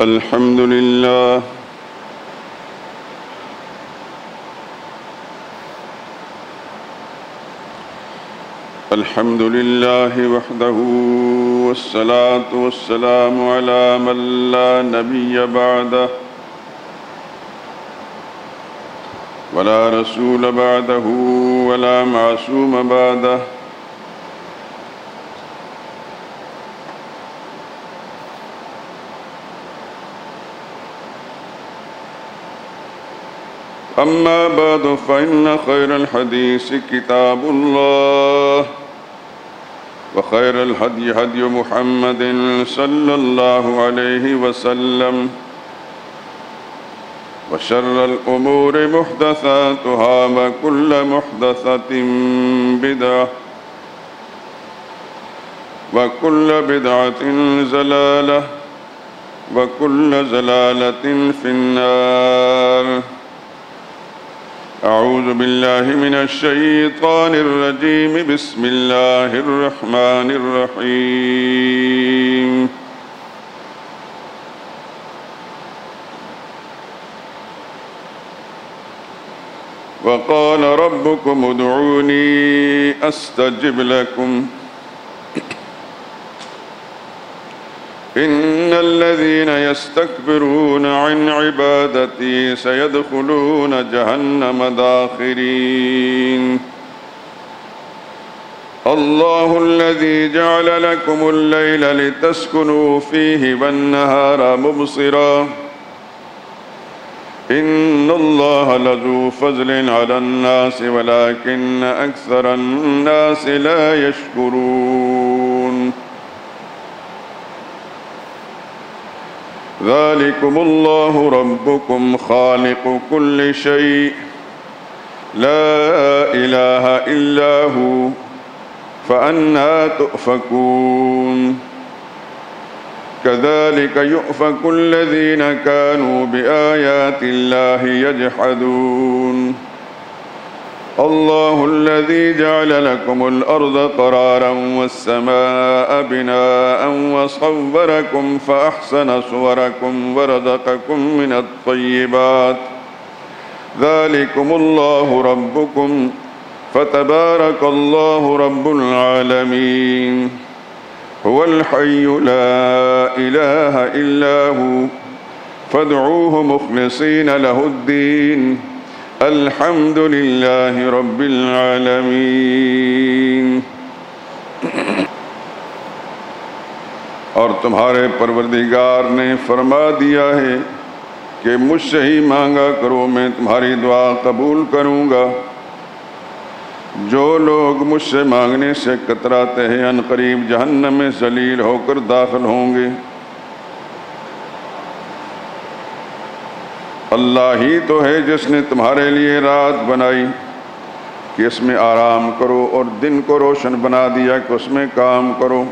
الحمد لله الحمد لله وحده والصلاة والسلام على من لا نبي بعده ولا رسول بعده ولا معصوم بعده أما بعد فإن خير الحديث كتاب الله وخير الهدي هدي محمد صلى الله عليه وسلم وشر الأمور محدثاتها وكل محدثة بدعة وكل بدعة ضلالة وكل ضلالة في النار. أعوذ بالله من الشيطان الرجيم. بسم الله الرحمن الرحيم. وقال ربكم ادعوني أستجب لكم إن الذين يستكبرون عن عبادتي سيدخلون جهنم داخرين. الله الذي جعل لكم الليل لتسكنوا فيه والنهار مبصرا إن الله لذو فضل على الناس ولكن أكثر الناس لا يشكرون. ذلكم الله ربكم خالق كل شيء لا إله إلا هو فأنى تؤفكون. كذلك يؤفك الذين كانوا بآيات الله يجحدون. الله الذي جعل لكم الأرض قرارا والسماء بناء وصوركم فأحسن صوركم ورزقكم من الطيبات ذلكم الله ربكم فتبارك الله رب العالمين. هو الحي لا إله إلا هو فادعوه مخلصين له الدين الحمد للہ رب العالمین. اور تمہارے پروردگار نے فرما دیا ہے کہ مجھ سے ہی مانگا کرو میں تمہاری دعا قبول کروں گا. جو لوگ مجھ سے مانگنے سے کتراتے ہیں ان قریب جہنم میں ذلیل ہو کر داخل ہوں گے. اللہ ہی تو ہے جس نے تمہارے لیے رات بنائی کہ اس میں آرام کرو اور دن کو روشن بنا دیا کہ اس میں کام کرو.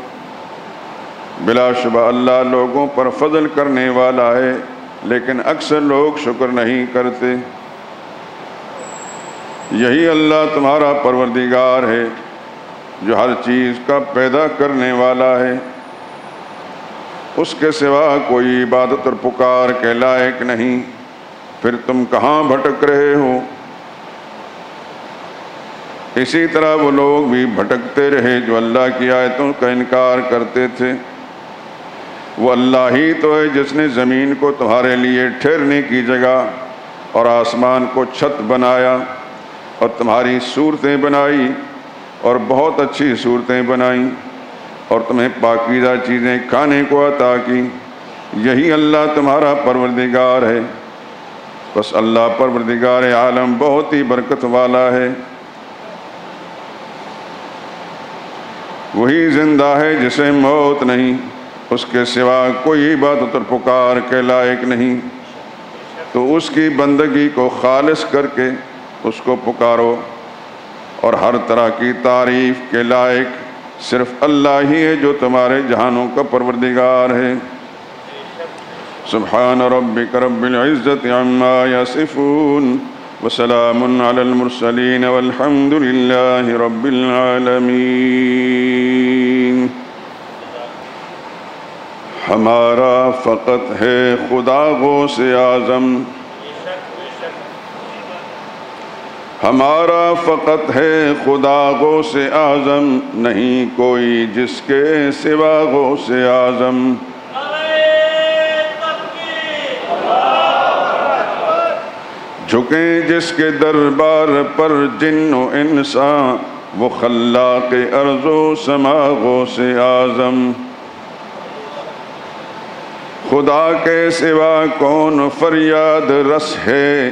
بلا شبہ اللہ لوگوں پر فضل کرنے والا ہے لیکن اکثر لوگ شکر نہیں کرتے. یہی اللہ تمہارا پروردگار ہے جو ہر چیز کا پیدا کرنے والا ہے. اس کے سوا کوئی عبادت اور پکار کے لائق نہیں. پھر تم کہاں بھٹک رہے ہو؟ اسی طرح وہ لوگ بھی بھٹکتے رہے جو اللہ کی آیتوں کا انکار کرتے تھے. وہ اللہ ہی تو ہے جس نے زمین کو تمہارے لیے ٹھہرنے کی جگہ اور آسمان کو چھت بنایا اور تمہاری صورتیں بنائی اور بہت اچھی صورتیں بنائیں اور تمہیں پاکیزہ چیزیں کھانے کو عطا کی. یہی اللہ تمہارا پروردگار ہے. بس اللہ پروردگار عالم بہت ہی برکت والا ہے. وہی زندہ ہے جسے موت نہیں. اس کے سوا کوئی عبادت اور پکار کے لائق نہیں. تو اس کی بندگی کو خالص کر کے اس کو پکارو اور ہر طرح کی تعریف کے لائق صرف اللہ ہی ہے جو تمہارے جہانوں کا پروردگار ہے. سبحان ربک رب العزت عما یصفون وسلام علی المرسلین والحمد للہ رب العالمین. ہمارا فقط ہے خدا غوث اعظم، ہمارا فقط ہے خدا غوث اعظم، نہیں کوئی جس کے سوا غوث اعظم۔ جھکیں جس کے دربار پر جن و انسان، وہ خلاق ارض و سما غوث اعظم۔ خدا کے سوا کون فریاد رس ہے،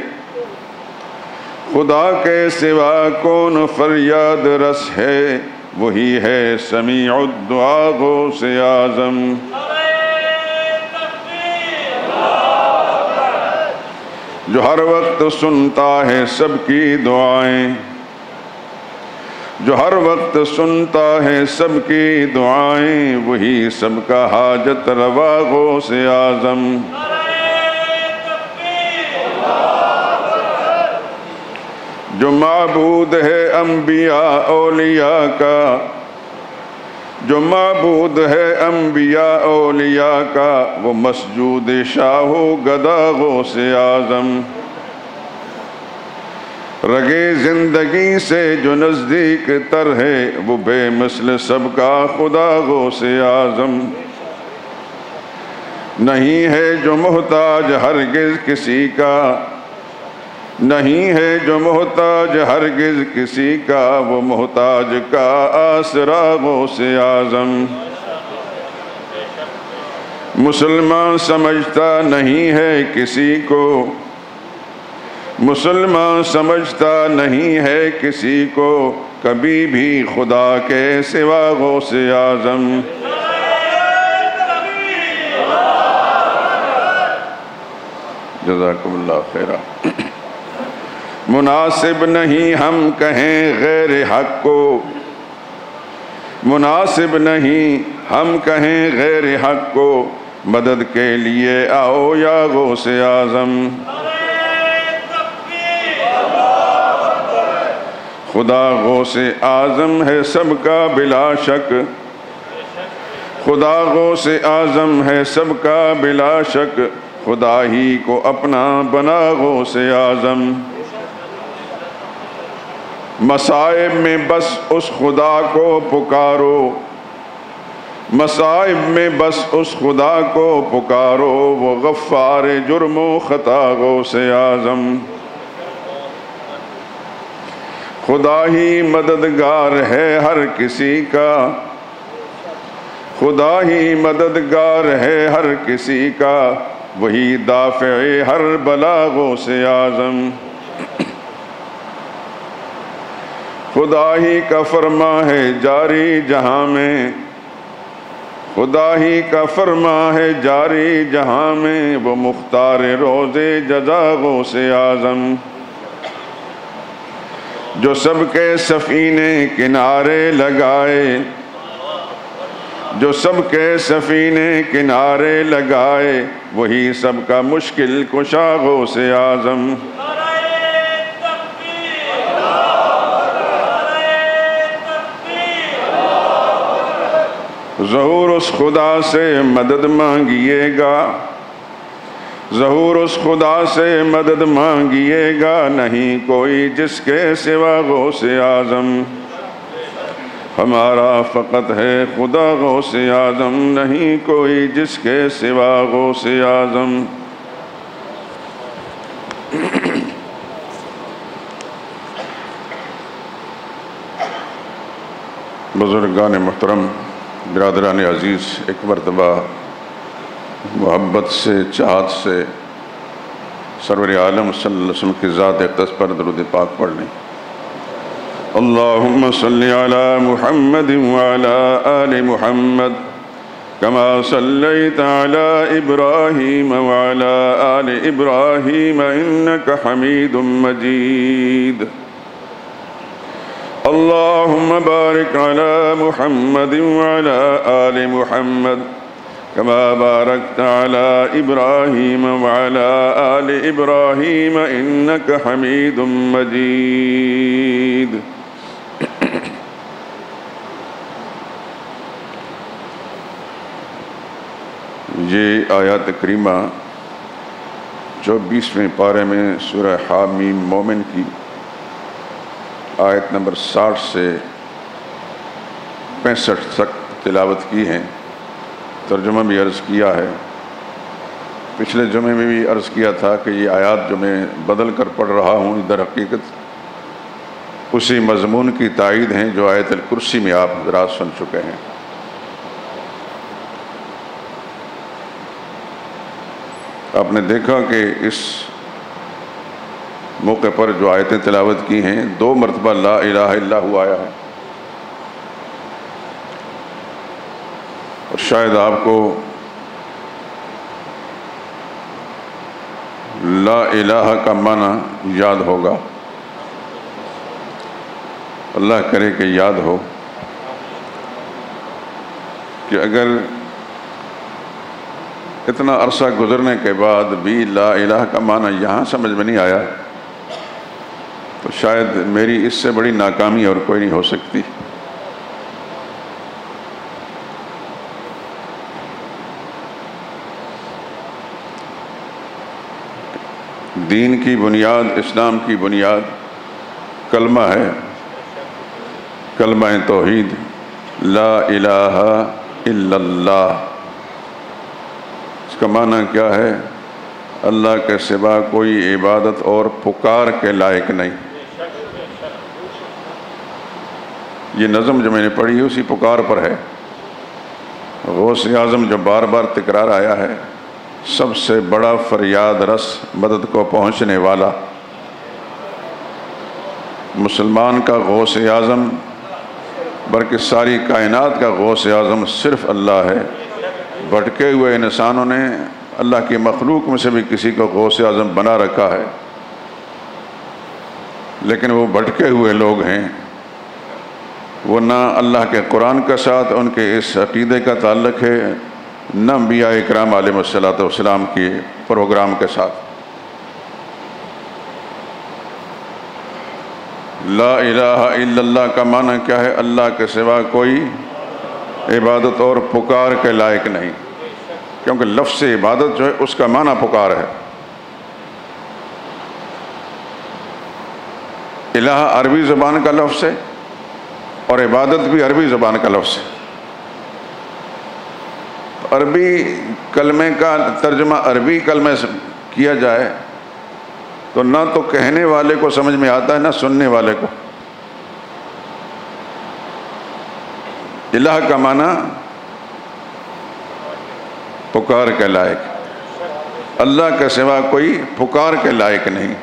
خدا کے سوا کون فریاد رس ہے، وہی ہے سمیع الدعا غوث اعظم۔ جو ہر وقت سنتا ہے سب کی دعائیں، جو ہر وقت سنتا ہے سب کی دعائیں، وہی سب کا حاجت روا غوث اعظم۔ جو معبود ہے انبیاء اولیاء کا، جو معبود ہے انبیاء اولیاء کا، وہ مسجود شاہ و گدا غوث اعظم۔ رگے زندگی سے جو نزدیک تر ہے، وہ بے مثل سب کا خدا غوث اعظم۔ نہیں ہے جو محتاج ہرگز کسی کا، نہیں ہے جو محتاج ہرگز کسی کا، وہ محتاج کا آسرا غوث اعظم۔ مسلمان سمجھتا نہیں ہے کسی کو، مسلمان سمجھتا نہیں ہے کسی کو، کبھی بھی خدا کے سوا غوث اعظم۔ جزاکم اللہ خیرہ۔ مناسب نہیں ہم کہیں غیر حق کو، مناسب نہیں ہم کہیں غیر حق کو، مدد کے لیے آؤ یا غوث اعظم۔ خدا غوث اعظم ہے سب کا بلا شک، خدا غوث اعظم ہے سب کا بلا شک، خدا ہی کو اپنا بنا غوث اعظم۔ مصائب میں بس اس خدا کو پکارو، مصائب میں بس اس خدا کو پکارو، وہ غفار جرم و خطا غوث اعظم۔ خدا ہی مددگار ہے ہر کسی کا، خدا ہی مددگار ہے ہر کسی کا، وہی دافع ہر بلا غوث اعظم۔ خدا ہی کا فرما ہے جاری جہاں میں، خدا ہی کا فرما ہے جاری جہاں میں، وہ مختار روز جزا غوث اعظم۔ جو سب کے سفینے کنارے لگائے، جو سب کے سفینے کنارے لگائے، وہی سب کا مشکل کشا غوث اعظم۔ ظہور اس خدا سے مدد مانگیے گا، ظہور اس خدا سے مدد مانگیے گا، نہیں کوئی جس کے سوا غوث اعظم۔ ہمارا فقط ہے خدا غوث اعظم، نہیں کوئی جس کے سوا غوث اعظم۔ بزرگان محترم، برادران عزیز، ایک مرتبہ محبت سے، چاہت سے سرور عالم صلی اللہ علیہ وسلم کی ذات اقدس پر درود پاک پڑھ لیں۔ اللہم صلی علی محمد وعلی آل محمد کما صلیت علی ابراہیم وعلی آل ابراہیم انک حمید مجید۔ اللہم بارک علی محمد وعلی آل محمد کما بارکت علی ابراہیم وعلی آل ابراہیم انک حمید مجید۔ یہ آیات کریمہ 24ویں پارے میں سورہ حامیم مومن کی آیت نمبر 60 سے 65 تک تلاوت کی ہیں. ترجمہ بھی عرض کیا ہے. پچھلے جمعے میں بھی عرض کیا تھا کہ یہ آیات جو میں بدل کر پڑھ رہا ہوں در حقیقت اسی مضمون کی تائید ہیں جو آیت الکرسی میں آپ حضرات سن چکے ہیں. آپ نے دیکھا کہ اس موقع پر جو آیتیں تلاوت کی ہیں 2 مرتبہ لا الہ الا ہوا آیا ہے. اور شاید آپ کو لا الہ کا معنی یاد ہوگا. اللہ کرے کہ یاد ہو کہ اگر اتنا عرصہ گزرنے کے بعد بھی لا الہ کا معنی یہاں سمجھ میں نہیں آیا تو شاید میری اس سے بڑی ناکامی اور کوئی نہیں ہو سکتی. دین کی بنیاد، اسلام کی بنیاد کلمہ ہے، کلمہ توحید لا الہ الا اللہ. اس کا معنی کیا ہے؟ اللہ کے سوا کوئی عبادت اور پکار کے لائق نہیں. یہ نظم جو میں نے پڑھی اسی پکار پر ہے. غوث اعظم جو بار بار تکرار آیا ہے، سب سے بڑا فریاد رس مدد کو پہنچنے والا. مسلمان کا غوث اعظم بلکہ ساری کائنات کا غوث اعظم صرف اللہ ہے. بھٹکے ہوئے انسانوں نے اللہ کی مخلوق میں سے بھی کسی کو غوث اعظم بنا رکھا ہے، لیکن وہ بھٹکے ہوئے لوگ ہیں. وہ نہ اللہ کے قرآن کے ساتھ ان کے اس عقیدے کا تعلق ہے، نہ انبیاء اکرام علیہ السلام کے پروگرام کے ساتھ. لا الہ الا اللہ کا معنی کیا ہے؟ اللہ کے سوا کوئی عبادت اور پکار کے لائق نہیں. کیونکہ لفظ عبادت جو ہے اس کا معنی پکار ہے. الہ عربی زبان کا لفظ ہے اور عبادت بھی عربی زبان کا لفظ ہے. عربی کلمے کا ترجمہ عربی کلمے سے کیا جائے تو نہ تو کہنے والے کو سمجھ میں آتا ہے نہ سننے والے کو. الہ کا معنی پکار کے لائق. اللہ کے سوا کوئی پکار کے لائق نہیں.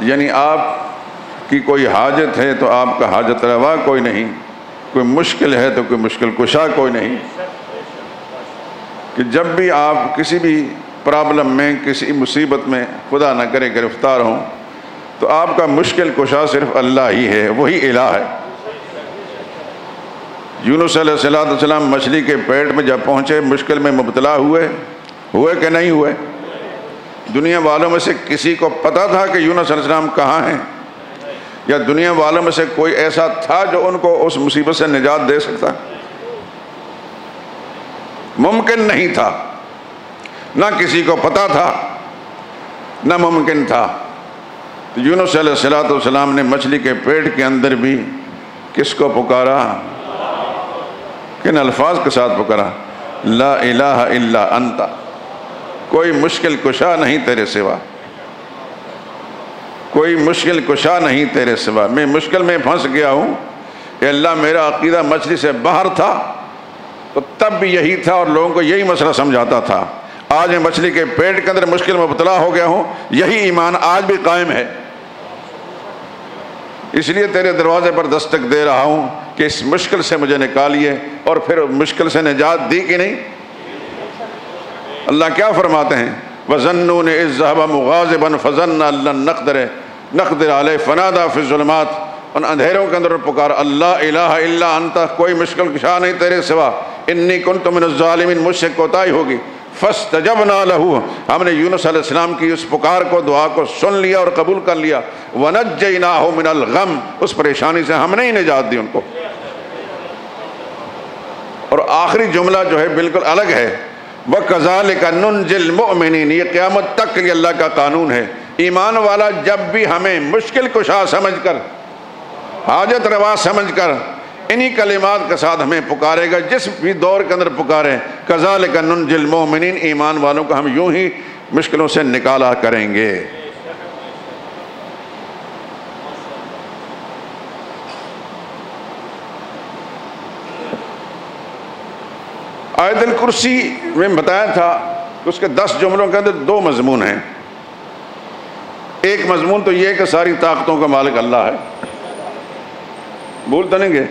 یعنی آپ کی کوئی حاجت ہے تو آپ کا حاجت روا کوئی نہیں، کوئی مشکل ہے تو کوئی مشکل کشا کوئی نہیں. کہ جب بھی آپ کسی بھی پرابلم میں، کسی مصیبت میں خدا نہ کرے گرفتار ہوں تو آپ کا مشکل کشا صرف اللہ ہی ہے، وہی الہ ہے. یونس علیہ السلام مچھلی کے پیٹ میں جب پہنچے مشکل میں مبتلا ہوئے کہ نہیں ہوئے؟ دنیا والوں میں سے کسی کو پتا تھا کہ یونس علیہ السلام کہاں ہیں؟ یا دنیا والوں میں سے کوئی ایسا تھا جو ان کو اس مصیبت سے نجات دے سکتا؟ ممکن نہیں تھا. نہ کسی کو پتا تھا نہ ممکن تھا. تو یونس علیہ السلام نے مچھلی کے پیٹ کے اندر بھی کس کو پکارا؟ کن الفاظ کے ساتھ پکارا؟ لا الہ الا انت. کوئی مشکل کشا نہیں تیرے سوا، کوئی مشکل کشا نہیں تیرے سوا. میں مشکل میں پھنس گیا ہوں. اے اللہ، میرا عقیدہ مچھلی سے باہر تھا تو تب بھی یہی تھا اور لوگوں کو یہی مسئلہ سمجھاتا تھا. آج میں مچھلی کے پیٹ کے اندر مشکل میں مبتلا ہو گیا ہوں، یہی ایمان آج بھی قائم ہے. اس لیے تیرے دروازے پر دستک دے رہا ہوں کہ اس مشکل سے مجھے نکالیے. اور پھر مشکل سے نجات دی کہ نہیں؟ اللہ کیا فرماتے ہیں؟ وَظَنُّونِ إِذْ ذَهَبَ مُغَاضِبًا فَظَنَّ أَن لَّن نَّقْدِرَ عَلَيْهِ فَنَادَىٰ فِي الظُّلُمَاتِ. ان اندھیروں کے اندر پکار اللہ الہ الا انت، کوئی مشکل کشا نہیں تیرے سوا. انی کنت من الظالمین، مجھ سے کوتاہی ہوگی. فاستجبنا له، ہم نے یونس علیہ السلام کی اس پکار کو، دعا کو سن لیا اور قبول کر لیا. ونجیناہ من الغم، اس پریشانی سے ہم نے ہی نجات دی ان کو. اور آخری جملہ جو ہے بالکل الگ ہے، وَكَذَلِكَ نُنْجِي الْمُؤْمِنِينَ، یہ قیامت تک کے لیے اللہ کا قانون ہے۔ ایمان والا جب بھی ہمیں مشکل کشا سمجھ کر، حاجت روا سمجھ کر انہی کلمات کے ساتھ ہمیں پکارے گا، جس بھی دور کے اندر پکارے، كَذَلِكَ نُنْجِي الْمُؤْمِنِينَ، ایمان والوں کو ہم یوں ہی مشکلوں سے نکالا کریں گے۔ آیت الکرسی میں بتایا تھا کہ اس کے 10 جملوں کے اندر 2 مضمون ہیں۔ ایک مضمون تو یہ ہے کہ ساری طاقتوں کا مالک اللہ ہے، بھول تو نہیں گے؟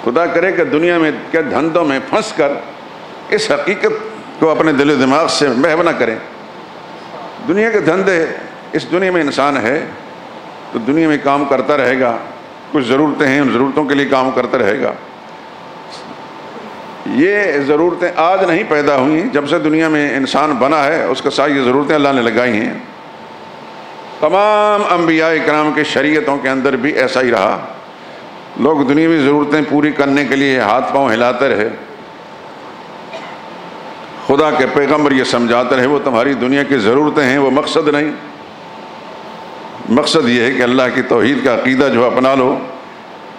خدا کرے کہ دنیا میں کے دھندوں میں پھنس کر اس حقیقت کو اپنے دل و دماغ سے محو نہ کریں۔ دنیا کے دھندے، اس دنیا میں انسان ہے تو دنیا میں کام کرتا رہے گا، کچھ ضرورتیں ہیں، ان ضرورتوں کے لیے کام کرتا رہے گا۔ یہ ضرورتیں آج نہیں پیدا ہوئی، جب سے دنیا میں انسان بنا ہے اس کے ساتھ یہ ضرورتیں اللہ نے لگائی ہیں۔ تمام انبیاء کرام کے شریعتوں کے اندر بھی ایسا ہی رہا، لوگ دنیاوی ضرورتیں پوری کرنے کے لیے ہاتھ پاؤں ہلاتے رہے، خدا کے پیغمبر یہ سمجھاتے رہے وہ تمہاری دنیا کی ضرورتیں ہیں، وہ مقصد نہیں۔ مقصد یہ ہے کہ اللہ کی توحید کا عقیدہ جو اپنا لو،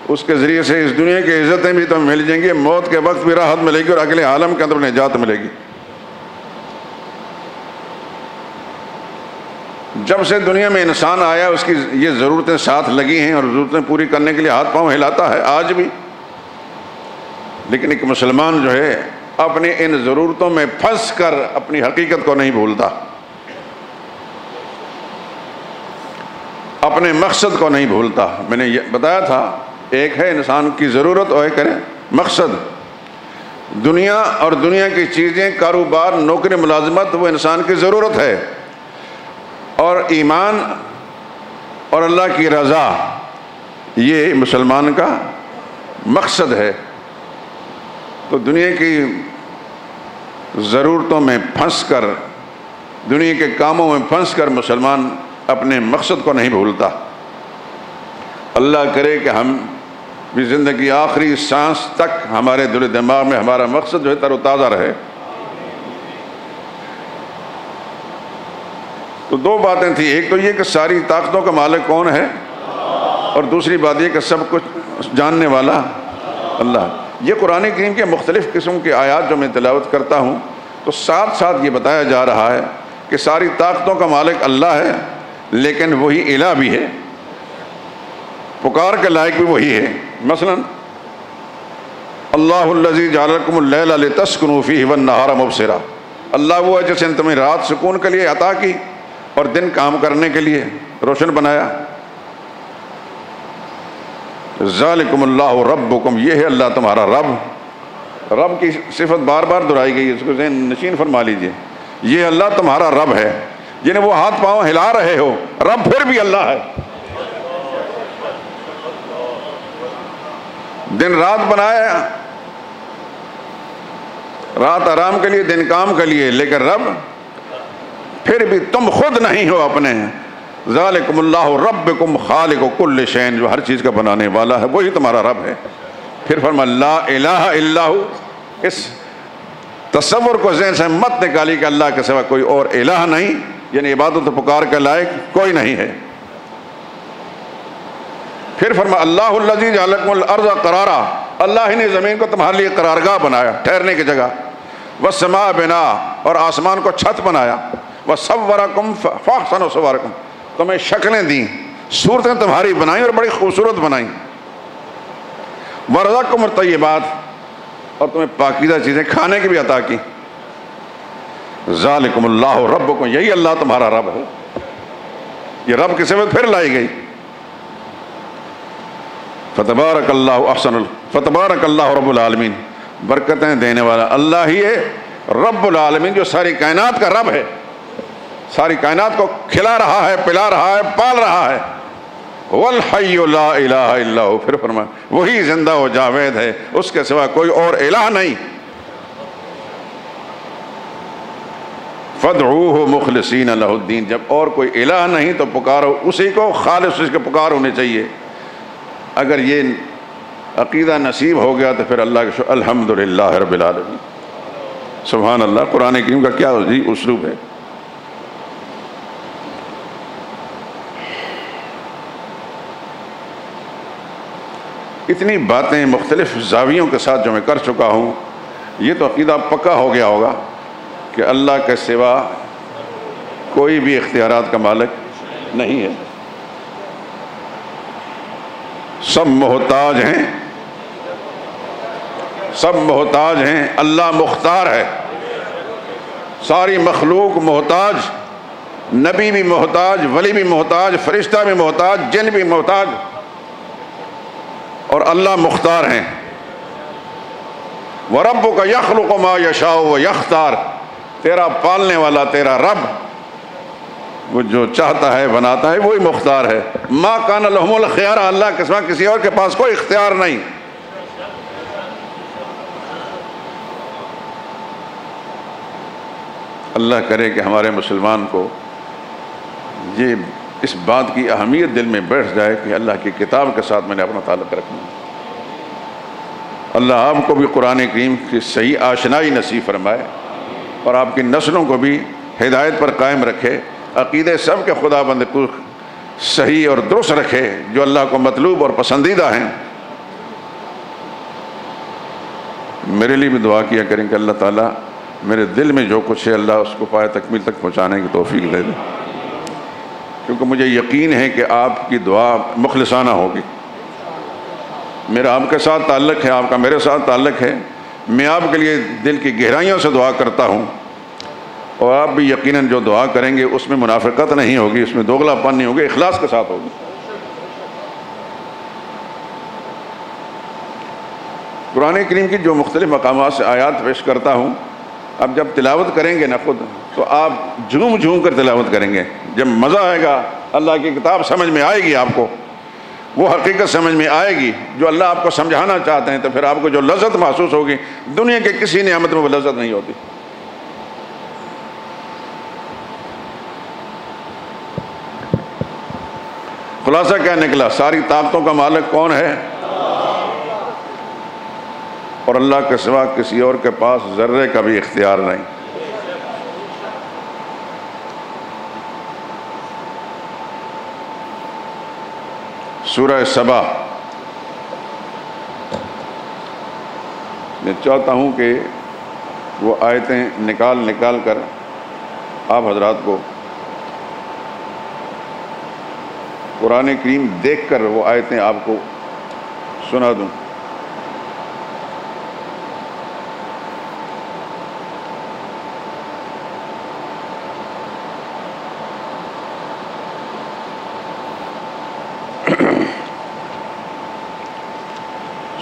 اس کے ذریعے سے اس دنیا کی عزتیں بھی تمہیں مل جائیں گی، موت کے وقت بھی راحت ملے گی اور اگلے عالم کے اندر نجات ملے گی۔ جب سے دنیا میں انسان آیا اس کی یہ ضرورتیں ساتھ لگی ہیں اور ضرورتیں پوری کرنے کے لیے ہاتھ پاؤں ہلاتا ہے آج بھی۔ لیکن ایک مسلمان جو ہے اپنی ان ضرورتوں میں پھنس کر اپنی حقیقت کو نہیں بھولتا، اپنے مقصد کو نہیں بھولتا۔ میں نے یہ بتایا تھا، ایک ہے انسان کی ضرورت اور ایک ہے مقصد۔ دنیا اور دنیا کی چیزیں، کاروبار، نوکری، ملازمت، وہ انسان کی ضرورت ہے، اور ایمان اور اللہ کی رضا یہ مسلمان کا مقصد ہے۔ تو دنیا کی ضرورتوں میں پھنس کر، دنیا کے کاموں میں پھنس کر مسلمان اپنے مقصد کو نہیں بھولتا۔ اللہ کرے کہ ہم بھی زندگی آخری سانس تک ہمارے دل و دماغ میں ہمارا مقصد جو ہے تر و تازہ رہے۔ تو 2 باتیں تھیں، ایک تو یہ کہ ساری طاقتوں کا مالک کون ہے، اور دوسری بات یہ کہ سب کچھ جاننے والا اللہ۔ یہ قرآن کریم کے مختلف قسم کے آیات جو میں تلاوت کرتا ہوں تو ساتھ ساتھ یہ بتایا جا رہا ہے کہ ساری طاقتوں کا مالک اللہ ہے، لیکن وہی الہ بھی ہے، پکار کے لائق بھی وہی ہے۔ مثلا اللہ الذی جعل لکم اللیل لتسکنوا فیہ والنہار مبصرا، اللہ وہ ہے جس نے تمہیں رات سکون کے لیے عطا کی اور دن کام کرنے کے لیے روشن بنایا۔ ذالکم اللہ ربکم، یہ ہے اللہ تمہارا رب۔ رب کی صفت بار بار دہرائی گئی ہے، اس کو ذہن نشین فرما لیجئے۔ یہ اللہ تمہارا رب ہے، جنہیں وہ ہاتھ پاؤں ہلا رہے ہو، رب پھر بھی اللہ ہے۔ دن رات بنایا، رات آرام کے لیے، دن کام کے لیے، لیکن رب پھر بھی تم خود نہیں ہو اپنے۔ ذالکم اللہ ربکم خالق کل شیء، جو ہر چیز کا بنانے والا ہے وہی تمہارا رب ہے۔ پھر فرمایا لا الہ الا ہو، اس تصور کو ذہن سے مت نکالی کہ اللہ کے سوا کوئی اور الہ نہیں، یعنی عبادت و پکار کے لائق کوئی نہیں ہے۔ پھر فرمایا اللہ الذی جعل لکم الارض قرارا، اللہ ہی نے زمین کو تمہارے لیے قرارگاہ بنایا، ٹھہرنے کی جگہ۔ والسماء بناء، اور آسمان کو چھت بنایا۔ وصورکم فاحسن صورکم، تمہیں شکلیں دیں، صورتیں تمہاری بنائیں اور بڑی خوبصورت بنائیں۔ ورزقکم الطیبات، اور تمہیں پاکیزہ چیزیں کھانے کی بھی عطا کی۔ ذالکم اللہ ربکم، یہی اللہ تمہارا رب ہے۔ یہ رب کی صفت پھر لائی گئی۔ فتبارک اللہ رب العالمین، برکتیں دینے والا اللہ ہی ہے رب العالمین، جو ساری کائنات کا رب ہے، ساری کائنات کو کھلا رہا ہے، پلا رہا ہے، پال رہا ہے۔ والحی لا الہ الا ہو، پھر فرمایا وہی زندہ و جاوید ہے، اس کے سوا کوئی اور الہ نہیں۔ فادعوہ مخلصین لہ الدین، جب اور کوئی الہ نہیں تو پکارو اسی کو، خالص اس کے پکار ہونے چاہیے۔ اگر یہ عقیدہ نصیب ہو گیا تو پھر اللہ کا شکر، الحمدللہ رب العالمین۔ سبحان اللہ، قرآن کریم کا کیا اسلوب ہے۔ اتنی باتیں مختلف زاویوں کے ساتھ جو میں کر چکا ہوں، یہ تو عقیدہ پکا ہو گیا ہوگا کہ اللہ کے سوا کوئی بھی اختیارات کا مالک نہیں ہے، سب محتاج ہیں، سب محتاج ہیں، اللہ مختار ہے، ساری مخلوق محتاج، نبی بھی محتاج، ولی بھی محتاج، فرشتہ بھی محتاج، جن بھی محتاج، اور اللہ مختار ہیں۔ وَرَبُّكَ يَخْلُقُ مَا يَشَاءُ وَيَخْتَارُ، تیرا پالنے والا تیرا رب وہ جو چاہتا ہے بناتا ہے، وہی مختار ہے۔ مَا كَانَ لَهُمُ الْخِيَارَ، اللہ کے سوا کسی اور کے پاس کوئی اختیار نہیں۔ اللہ کرے کہ ہمارے مسلمان کو یہ اس بات کی اہمیت دل میں بیٹھ جائے کہ اللہ کی کتاب کے ساتھ میں نے اپنا تعلق رکھنا۔ اللہ آپ کو بھی قرآن کریم کی صحیح آشنائی نصیب فرمائے اور آپ کی نسلوں کو بھی ہدایت پر قائم رکھے، عقیدے سب کے خدا بند کو صحیح اور درست رکھے جو اللہ کو مطلوب اور پسندیدہ ہیں۔ میرے لیے بھی دعا کیا کریں کہ اللہ تعالیٰ میرے دل میں جو کچھ ہے اللہ اس کو پائے تکمیل تک پہنچانے کی توفیق دے دے، کیونکہ مجھے یقین ہے کہ آپ کی دعا مخلصانہ ہوگی۔ میرا آپ کے ساتھ تعلق ہے، آپ کا میرے ساتھ تعلق ہے، میں آپ کے لیے دل کی گہرائیوں سے دعا کرتا ہوں، اور آپ بھی یقیناً جو دعا کریں گے اس میں منافقت نہیں ہوگی، اس میں دوغلا پن نہیں ہوگی، اخلاص کے ساتھ ہوگی۔ قرآن کریم کی جو مختلف مقامات سے آیات پیش کرتا ہوں، اب جب تلاوت کریں گے نا خود تو آپ جھوم جھوم کر تلاوت کریں گے، جب مزہ آئے گا، اللہ کی کتاب سمجھ میں آئے گی، آپ کو وہ حقیقت سمجھ میں آئے گی جو اللہ آپ کو سمجھانا چاہتے ہیں، تو پھر آپ کو جو لذت محسوس ہوگی دنیا کے کسی نعمت میں وہ لذت نہیں ہوتی۔ خلاصہ کیا نکلا؟ ساری طاقتوں کا مالک کون ہے؟ اور اللہ کے سوا کسی اور کے پاس ذرے کا بھی اختیار نہیں۔ سورہ سبا، میں چاہتا ہوں کہ وہ آیتیں نکال کر آپ حضرات کو قرآن کریم دیکھ کر وہ آیتیں آپ کو سنا دوں۔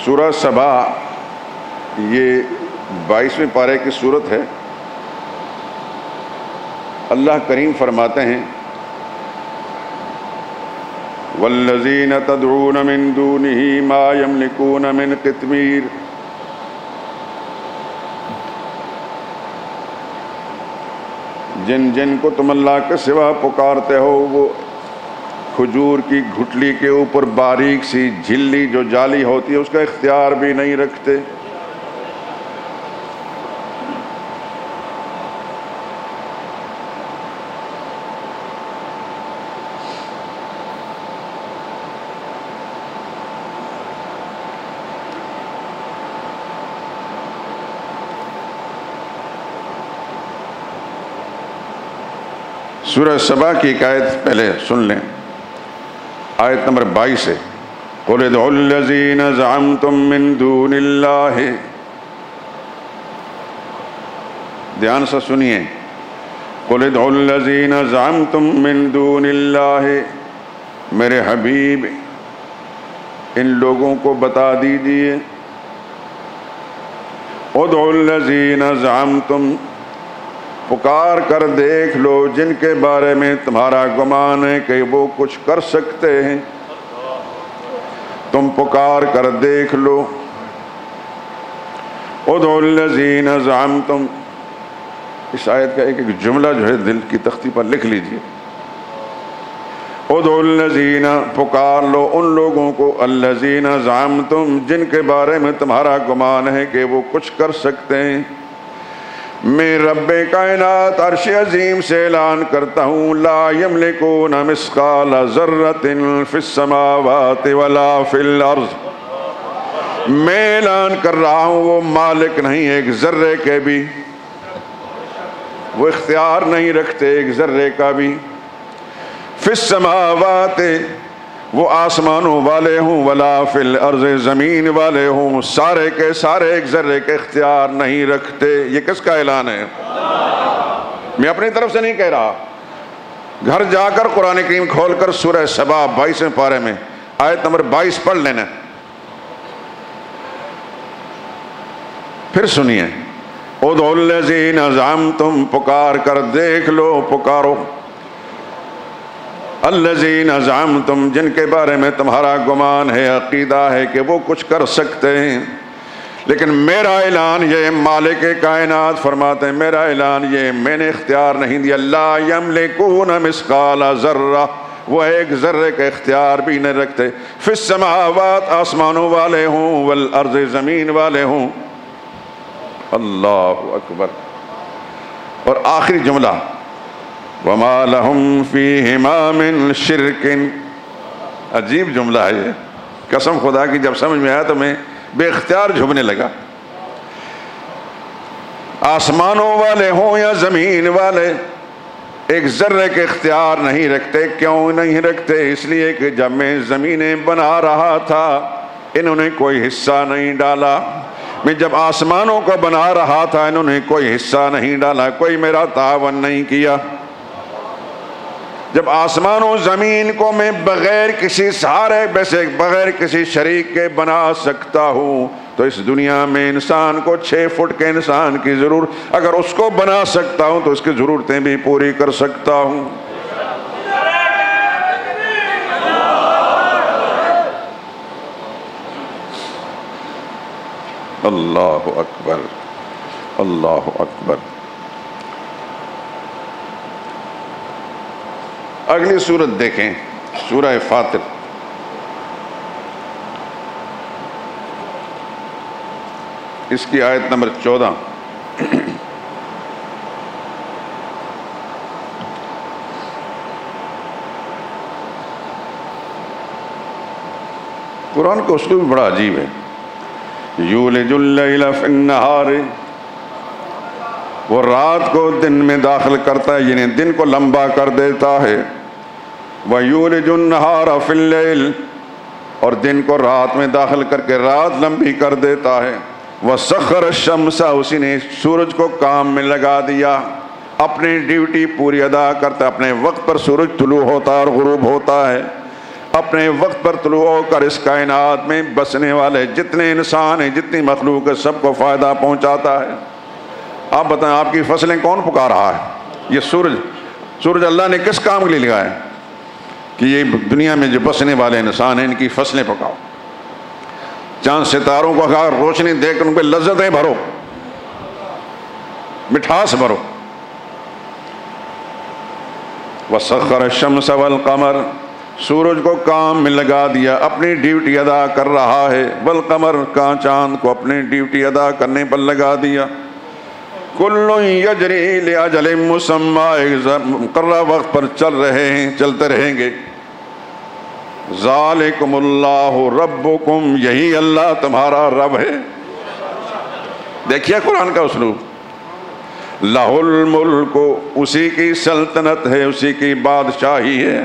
سورہ سبا یہ 22ویں پارے کی سورت ہے۔ اللہ کریم فرماتے ہیں وَالَّذِينَ تَدْعُونَ مِن دُونِهِ مَا يَمْلِكُونَ مِن قِطْمِيرٍ، جن کو تم اللہ کے سوا پکارتے ہو وہ کھجور کی گھٹلی کے اوپر باریک سی جھلی جو جالی ہوتی ہے اس کا اختیار بھی نہیں رکھتے۔ سورہ سبا کی ایک آیت پہلے سن لیں، آیت نمبر 22 ہے۔ قُلِ ادْعُوا الَّذِينَ زَعَمْتُم مِّن دُونِ اللَّهِ، دھیان سے سنیے، قُلِ ادْعُوا الَّذِينَ زَعَمْتُم مِّن دُونِ اللَّهِ، میرے حبیب ان لوگوں کو بتا دیجئے، ادْعُوا الَّذِينَ زَعَمْتُم، پکار کر دیکھ لو جن کے بارے میں تمہارا گمان ہے کہ وہ کچھ کر سکتے ہیں، تم پکار کر دیکھ لو۔ ادعوا الذین زعمتم، اس آیت کا ایک جملہ جو ہے دل کی تختی پر لکھ لیجئے۔ ادعوا الذین، پکار لو ان لوگوں کو، الذین زعمتم، جن کے بارے میں تمہارا گمان ہے کہ وہ کچھ کر سکتے ہیں۔ میں رب کائنات عرش عظیم سے اعلان کرتا ہوں، لا یملکون مثقال ذرۃ فی السماوات ولا فی الارض، میں اعلان کر رہا ہوں وہ مالک نہیں ایک ذرے کے بھی، وہ اختیار نہیں رکھتے ایک ذرے کا بھی، فی السماوات، وہ آسمانوں والے ہوں، ولا فی الارض، زمین والے ہوں، سارے کے سارے ایک ذرے کے اختیار نہیں رکھتے۔ یہ کس کا اعلان ہے؟ میں اپنی طرف سے نہیں کہہ رہا، گھر جا کر قرآن کریم کھول کر سورہ سبا 22ویں پارے میں آیت نمبر 22 پڑھ لینا، پھر سنیے۔ ادعوا الذین زعمتم، پکار کر دیکھ لو، پکارو، الذین زعمتم، جن کے بارے میں تمہارا گمان ہے، عقیدہ ہے کہ وہ کچھ کر سکتے ہیں، لیکن میرا اعلان یہ، مالک کائنات فرماتے ہیں میرا اعلان یہ، میں نے اختیار نہیں دیا، لا یملکون مثقال ذرہ، وہ ایک ذرے کا اختیار بھی نہیں رکھتے، فی السماوات، آسمانوں والے ہوں، والارض، زمین والے ہوں۔ اللہ اکبر۔ اور آخری جملہ، وما لهم فیہما من شرک، عجیب جملہ ہے یہ، قسم خدا کی جب سمجھ میں آیا تو میں بے اختیار جھکنے لگا۔ آسمانوں والے ہوں یا زمین والے، ایک ذرے کے اختیار نہیں رکھتے۔ کیوں نہیں رکھتے؟ اس لیے کہ جب میں زمینیں بنا رہا تھا انہوں نے کوئی حصہ نہیں ڈالا، میں جب آسمانوں کو بنا رہا تھا انہوں نے کوئی حصہ نہیں ڈالا، کوئی میرا تعاون نہیں کیا۔ جب آسمان و زمین کو میں بغیر کسی سہارے سے، بغیر کسی شریک کے بنا سکتا ہوں، تو اس دنیا میں انسان کو 6 فٹ کے انسان کی ضرورت، اگر اس کو بنا سکتا ہوں تو اس کی ضرورتیں بھی پوری کر سکتا ہوں۔ اللہ اکبر، اللہ اکبر۔ اگلی سورت دیکھیں، سورہ فاطر، اس کی آیت نمبر 14۔ قرآن کا اسلوب بڑا عجیب ہے۔ یولج اللیل فی النہار، وہ رات کو دن میں داخل کرتا ہے، یعنی دن کو لمبا کر دیتا ہے۔ وَيُولِجُ النَّهَارَ فِي اللَّيْلِ، اور دن کو رات میں داخل کر کے رات لمبی کر دیتا ہے۔ وَسَخَّرَ الشَّمْسَ، اسی نے سورج کو کام میں لگا دیا، اپنی ڈیوٹی پوری ادا کرتا ہے، اپنے وقت پر سورج طلوع ہوتا ہے اور غروب ہوتا ہے، اپنے وقت پر طلوع ہو کر اس کائنات میں بسنے والے جتنے انسان ہیں، جتنی مخلوق ہے، سب کو فائدہ پہنچاتا ہے۔ آپ بتائیں آپ کی فصلیں کون پکا رہا ہے؟ یہ سورج اللہ نے کس کام کے لیے لگایا ہے؟ کہ یہ دنیا میں جو بسنے والے انسان ہیں ان کی فصلیں پکاؤ، چاند ستاروں کو اگر روشنی دے کر ان پہ لذتیں بھرو، مٹھاس بھرو۔ وَسَخَّرَ الشَّمْسَ وَالْقَمَرَ، سورج کو کام میں لگا دیا، اپنی ڈیوٹی ادا کر رہا ہے۔ وَالْقَمَرَ، کا چاند کو اپنی ڈیوٹی ادا کرنے پر لگا دیا۔ کُلٌّ یجری لأجل مسمى، مقررہ وقت پر چل رہے ہیں، چلتے رہیں گے۔ ذالکم اللہ ربکم، یہی اللہ تمہارا رب ہے۔ دیکھیے قرآن کا اسلوب، لہ الملک، اسی کی سلطنت ہے، اسی کی بادشاہی ہے،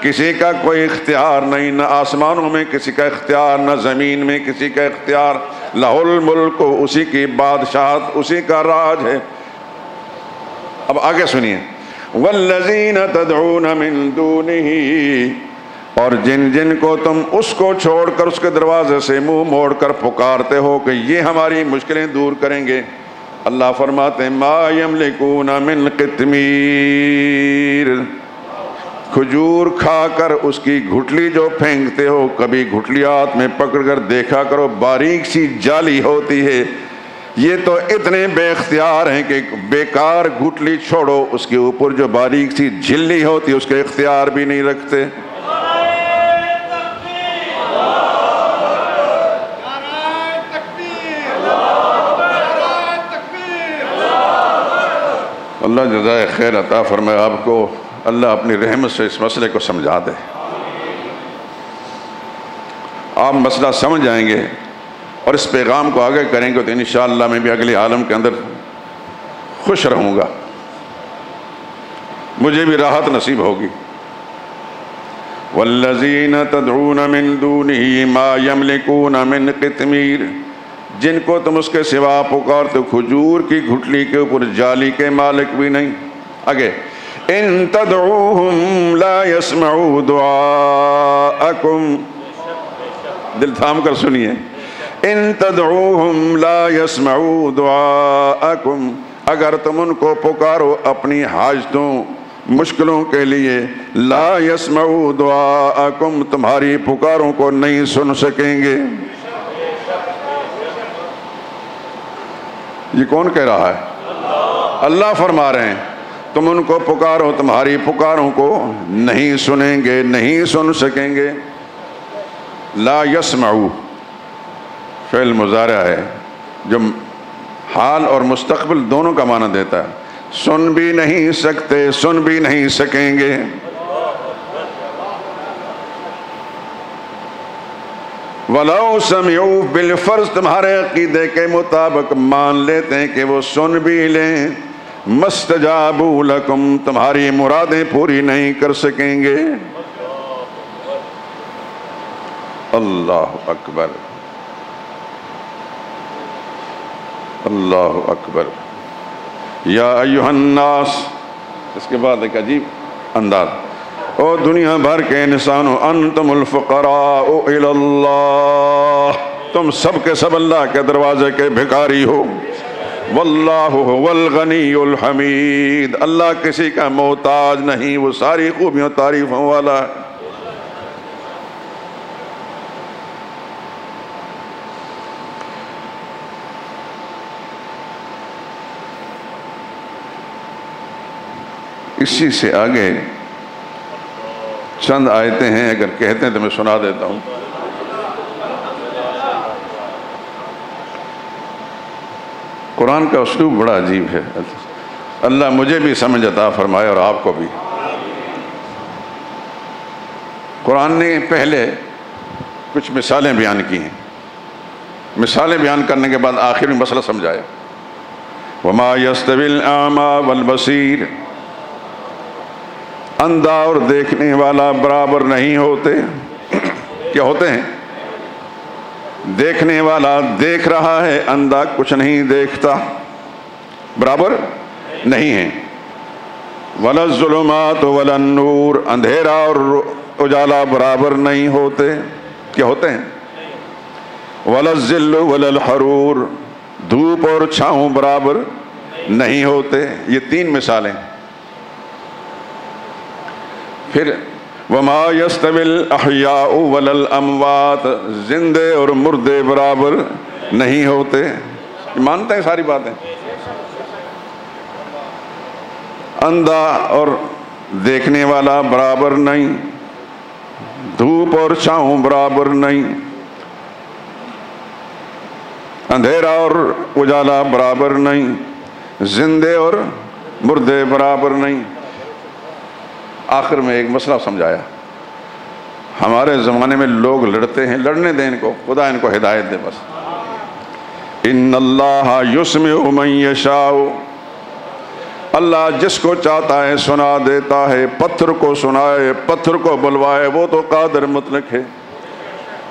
کسی کا کوئی اختیار نہیں، نہ آسمانوں میں کسی کا اختیار، نہ زمین میں کسی کا اختیار۔ لہ الملک، اسی کی بادشاہت، اسی کا راج ہے۔ اب آگے سنیے، والذین تدعون من دونہ، اور جن جن کو تم اس کو چھوڑ کر اس کے دروازے سے منہ موڑ کر پکارتے ہو کہ یہ ہماری مشکلیں دور کریں گے، اللہ فرماتے ہیں ما یملکون من قطمیر، کھجور کھا کر اس کی گھٹلی جو پھینکتے ہو، کبھی گھٹلی ہاتھ میں پکڑ کر دیکھا کرو، باریک سی جالی ہوتی ہے، یہ تو اتنے بے اختیار ہیں کہ بیکار گھٹلی چھوڑو، اس کے اوپر جو باریک سی جھلی ہوتی اس کے اختیار بھی نہیں رکھتے۔ اللہ جزائے خیر عطا فرمائے آپ کو، اللہ اپنی رحمت سے اس مسئلے کو سمجھا دے، آپ مسئلہ سمجھ جائیں گے اور اس پیغام کو آگے کریں گے تو انشاءاللہ میں بھی اگلے عالم کے اندر خوش رہوں گا، مجھے بھی راحت نصیب ہوگی۔ والذین تدعون من دونہ ما یملکون من قطمیر، جن کو تم اس کے سوا پکارتے کھجور کی گھٹلی کے اوپر جالی کے مالک بھی نہیں۔ آگے ان تدعوہم لا يسمعوا دعاءکم، دل تھام کر سنیے، ان تدعوہم لا يسمعوا دعاءکم، اگر تم ان کو پکارو اپنی حاجتوں مشکلوں کے لیے، لا يسمعوا دعاءکم، تمہاری پکاروں کو نہیں سن سکیں گے۔ یہ کون کہہ رہا ہے؟ اللہ فرما رہے ہیں تم ان کو پکارو، تمہاری پکاروں کو نہیں سنیں گے، نہیں سن سکیں گے۔ لا يسمعوا فعل مضارع ہے جو حال اور مستقبل دونوں کا معنی دیتا ہے، سن بھی نہیں سکتے، سن بھی نہیں سکیں گے۔ وَلَوْ سَمِعُوا بالفرض، تمہارے عقیدے کے مطابق مان لیتے ہیں کہ وہ سن بھی لیں، مَسْتَجَابُوا لَكُمْ، تمہاری مرادیں پوری نہیں کر سکیں گے۔ اللہ اکبر، اللہ اکبر۔ یا ایہا الناس، اس کے بعد ایک عجیب انداز، او دنیا بھر کے انسانوں، انتم الفقراء الی اللہ، تم سب کے سب اللہ کے دروازے کے بھکاری ہو۔ واللہ هو الغنی الحمید، اللہ کسی کا محتاج نہیں، وہ ساری خوبیوں تعریفوں والا ہے۔ اسی سے آگے چند آیتیں ہیں، اگر کہتے ہیں تو میں سنا دیتا ہوں۔ قرآن کا اسلوب بڑا عجیب ہے، اللہ مجھے بھی سمجھ عطا فرمائے اور آپ کو بھی۔ قرآن نے پہلے کچھ مثالیں بیان کی ہیں، مثالیں بیان کرنے کے بعد آخر میں مسئلہ سمجھایا۔ وما یستوی الاعمی والبصیر، اندھا اور دیکھنے والا برابر نہیں ہوتے۔ کیا ہوتے ہیں؟ دیکھنے والا دیکھ رہا ہے، اندھا کچھ نہیں دیکھتا، برابر نہیں ہے۔ ولا الظلمات ولا النور، اندھیرا اور اجالا برابر نہیں ہوتے۔ کیا ہوتے ہیں؟ ولا الظل ولا الحرور، دھوپ اور چھاؤں برابر نہیں ہوتے۔ یہ تین مثالیں۔ پھر وما یستوی الاحیاء ولا الاموات، زندے اور مردے برابر نہیں ہوتے۔ مانتے ہیں ساری باتیں؟ اندھا اور دیکھنے والا برابر نہیں، دھوپ اور چھاؤں برابر نہیں، اندھیرا اور اجالا برابر نہیں، زندے اور مردے برابر نہیں۔ آخر میں ایک مسئلہ سمجھایا۔ ہمارے زمانے میں لوگ لڑتے ہیں، لڑنے دیں ان کو، خدا ان کو ہدایت دے بس۔ ان اللہ یسمع من یشاء، اللہ جس کو چاہتا ہے سنا دیتا ہے، پتھر کو سنائے، پتھر کو بلوائے، وہ تو قادر مطلق ہے۔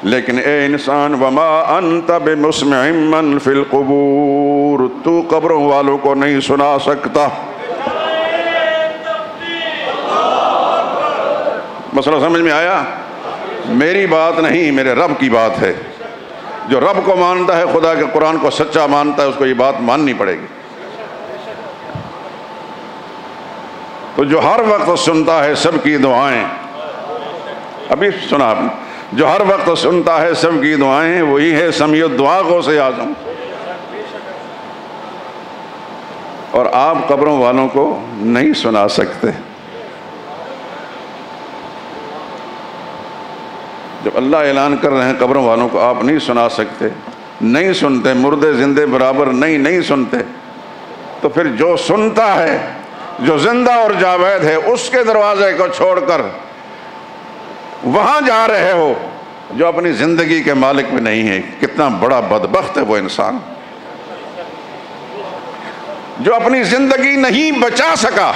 لیکن اے انسان، وما انت بمسمع من فی القبور، تو قبروں والوں کو نہیں سنا سکتا۔ مسئلہ سمجھ میں آیا؟ میری بات نہیں، میرے رب کی بات ہے۔ جو رب کو مانتا ہے، خدا کے قرآن کو سچا مانتا ہے، اس کو یہ بات ماننی پڑے گی۔ تو جو ہر وقت سنتا ہے سب کی دعائیں، ابھی سنا آپ نے، جو ہر وقت سنتا ہے سب کی دعائیں، وہی ہے سمیع الدعا غوث اعظم۔ اور آپ قبروں والوں کو نہیں سنا سکتے۔ جب اللہ اعلان کر رہے ہیں قبروں والوں کو آپ نہیں سنا سکتے، نہیں سنتے، مردے زندے برابر نہیں سنتے، تو پھر جو سنتا ہے، جو زندہ اور جاوید ہے، اس کے دروازے کو چھوڑ کر وہاں جا رہے ہو جو اپنی زندگی کے مالک میں نہیں ہے۔ کتنا بڑا بدبخت ہے وہ انسان جو اپنی زندگی نہیں بچا سکا۔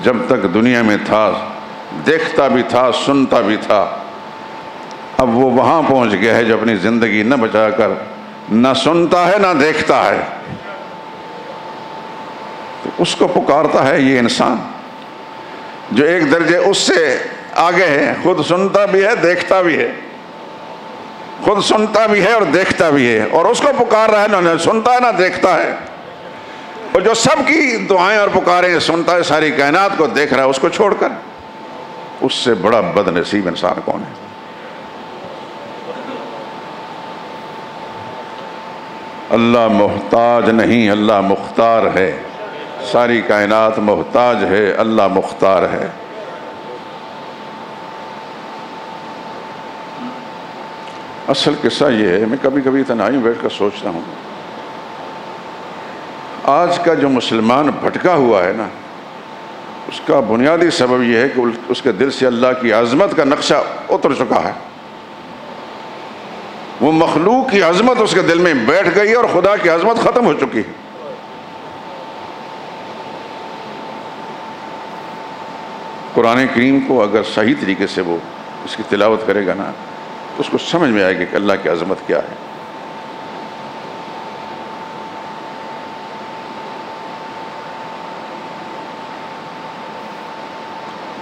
جب تک دنیا میں تھا دیکھتا بھی تھا، سنتا بھی تھا، اب وہ وہاں پہنچ گیا ہے جو اپنی زندگی نہ بچا کر نہ سنتا ہے نہ دیکھتا ہے۔ تو اس کو پکارتا ہے یہ انسان جو ایک درجے اس سے آگے ہے، خود سنتا بھی ہے، دیکھتا بھی ہے، خود سنتا بھی ہے اور دیکھتا بھی ہے، اور اس کو پکار رہا ہے، نہ سنتا ہے نہ دیکھتا ہے، اور جو سب کی دعائیں اور پکاریں سنتا ہے، ساری کائنات کو دیکھ رہا ہے، اس کو چھوڑ کر۔ اس سے بڑا بد نصیب انسان کون ہے؟ اللہ محتاج نہیں، اللہ مختار ہے۔ ساری کائنات محتاج ہے، اللہ مختار ہے۔ اصل قصہ یہ ہے، میں کبھی کبھی تنہائی میں بیٹھ کر سوچتا ہوں، آج کا جو مسلمان بھٹکا ہوا ہے نا، اس کا بنیادی سبب یہ ہے کہ اس کے دل سے اللہ کی عظمت کا نقشہ اتر چکا ہے۔ وہ مخلوق کی عظمت اس کے دل میں بیٹھ گئی اور خدا کی عظمت ختم ہو چکی ہے۔ قرآن کریم کو اگر صحیح طریقے سے وہ اس کی تلاوت کرے گا نا، تو اس کو سمجھ میں آئے گا کہ اللہ کی عظمت کیا ہے۔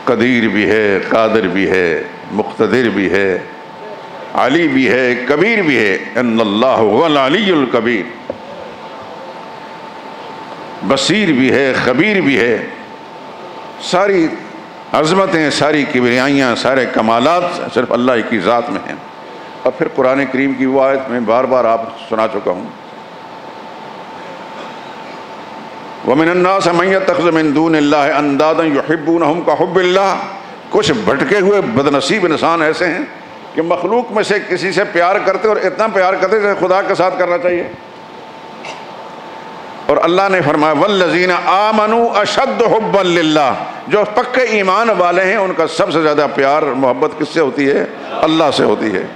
قدیر بھی ہے، قادر بھی ہے، مقتدر بھی ہے، علی بھی ہے، کبیر بھی ہے۔ ان اللہ هو العلی الکبیر۔ بصیر بھی ہے، خبیر بھی ہے۔ ساری عظمتیں، ساری کبریائیاں، سارے کمالات صرف اللہ کی ذات میں ہیں۔ اور پھر قرآن کریم کی وہ آیت میں بار بار آپ سنا چکا ہوں، وَمِنَ النَّاسِ مَن يَتَّخِذُ مِن دُونِ اللَّهِ أَندَادًا يُحِبُّونَهُمْ كَحُبِّ اللَّهِ۔ کچھ بھٹکے ہوئے بد نصیب انسان ایسے ہیں کہ مخلوق میں سے کسی سے پیار کرتے اور اتنا پیار کرتے جیسے خدا کے ساتھ کرنا چاہیے۔ اور اللہ نے فرمایا وَالَّذِينَ آمَنُوا أَشَدُّ حُبًّا لِلَّهِ۔ جو پکے ایمان والے ہیں ان کا سب سے زیادہ پیار محبت کس سے ہوتی ہے؟ اللہ سے ہوتی ہے۔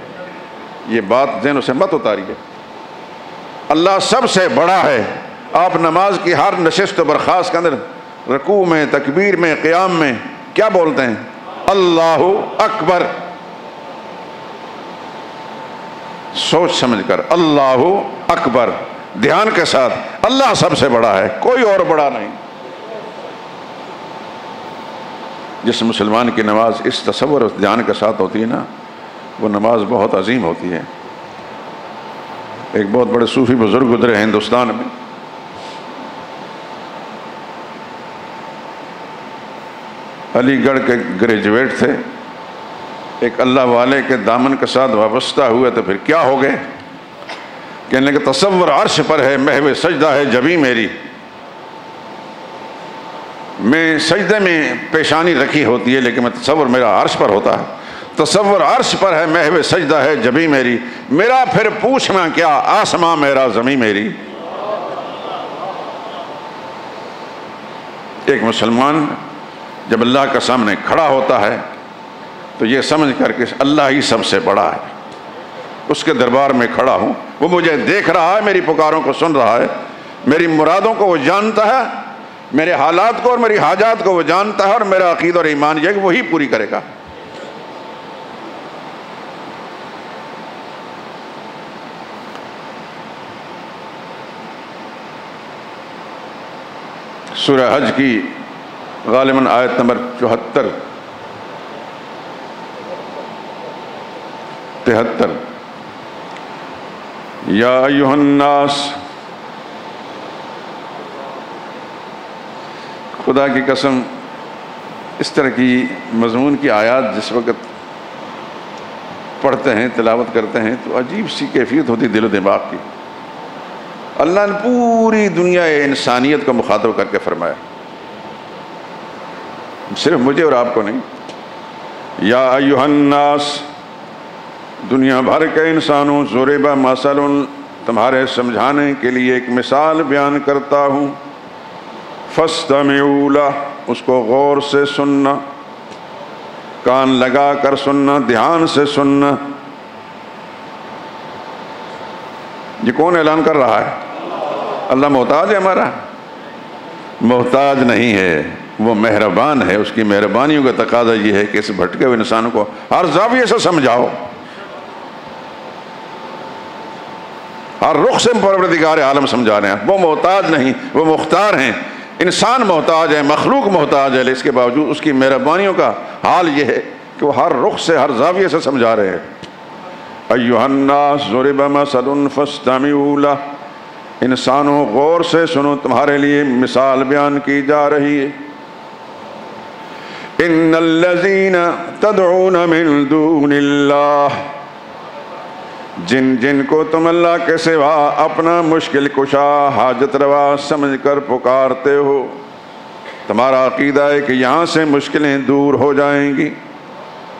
یہ بات ذہنوں سے مت اتاریے۔ اللہ سب سے بڑا ہے۔ آپ نماز کی ہر نشست و برخاست کے اندر رکوع میں، تکبیر میں، قیام میں کیا بولتے ہیں؟ اللہ اکبر۔ سوچ سمجھ کر اللہ اکبر، دھیان کے ساتھ، اللہ سب سے بڑا ہے، کوئی اور بڑا نہیں۔ جس مسلمان کی نماز اس تصور اور دھیان کے ساتھ ہوتی ہے نا، وہ نماز بہت عظیم ہوتی ہے۔ ایک بہت بڑے صوفی بزرگ گزرے ہیں ہندوستان میں، علی گڑھ کے گریجویٹ تھے، ایک اللہ والے کے دامن کے ساتھ وابستہ ہوئے تو پھر کیا ہو گئے؟ کہنے لگے تصور عرش پر ہے، محو سجدہ ہے جبیں میری۔ میں سجدے میں پیشانی رکھی ہوتی ہے لیکن میں تصور میرا عرش پر ہوتا ہے۔ تصور عرش پر ہے، محو سجدہ ہے جبیں میری، میرا پھر پوچھ میں کیا، آسماں میرا زمیں میری۔ ایک مسلمان جب اللہ کے سامنے کھڑا ہوتا ہے تو یہ سمجھ کر کہ اللہ ہی سب سے بڑا ہے، اس کے دربار میں کھڑا ہوں، وہ مجھے دیکھ رہا ہے، میری پکاروں کو سن رہا ہے، میری مرادوں کو وہ جانتا ہے، میرے حالات کو اور میری حاجات کو وہ جانتا ہے، اور میرا عقیدہ اور ایمان یہ ہے کہ وہی پوری کرے گا۔ سورہ حج کی غالباً آیت نمبر 74 73، یا ایھا الناس، خدا کی قسم اس طرح کی مضمون کی آیات جس وقت پڑھتے ہیں تلاوت کرتے ہیں تو عجیب سی کیفیت ہوتی دل و دماغ کی. اللہ نے پوری دنیا انسانیت کو مخاطب کر کے فرمایا، صرف مجھے اور آپ کو نہیں. یا ایھا الناس، دنیا بھر کے انسانوں، ضرب مثل، تمہارے سمجھانے کے لیے ایک مثال بیان کرتا ہوں. فاستمعوا لہ، اس کو غور سے سننا، کان لگا کر سننا، دھیان سے سننا. یہ کون اعلان کر رہا ہے؟ اللہ محتاج ہے ہمارا؟ محتاج نہیں ہے، وہ مہربان ہے. اس کی مہربانیوں کا تقاضا یہ ہے کہ اس بھٹکے ہوئے انسان کو ہر زاویے سے سمجھاؤ، ہر رخ سے پروردگار عالم سمجھا رہے ہیں. وہ محتاج نہیں، وہ مختار ہیں. انسان محتاج ہے، مخلوق محتاج ہے، لیکن اس کے باوجود اس کی مہربانیوں کا حال یہ ہے کہ وہ ہر رخ سے، ہر زاویے سے سمجھا رہے ہیں. ایھا الناس ضرب مثل فاستمعوا لہ، انسانوں غور سے سنو، تمہارے لیے مثال بیان کی جا رہی ہے. ان الذین تدعون من دون اللہ، جن کو تم اللہ کے سوا اپنا مشکل کشا، حاجت روا سمجھ کر پکارتے ہو، تمہارا عقیدہ ہے کہ یہاں سے مشکلیں دور ہو جائیں گی،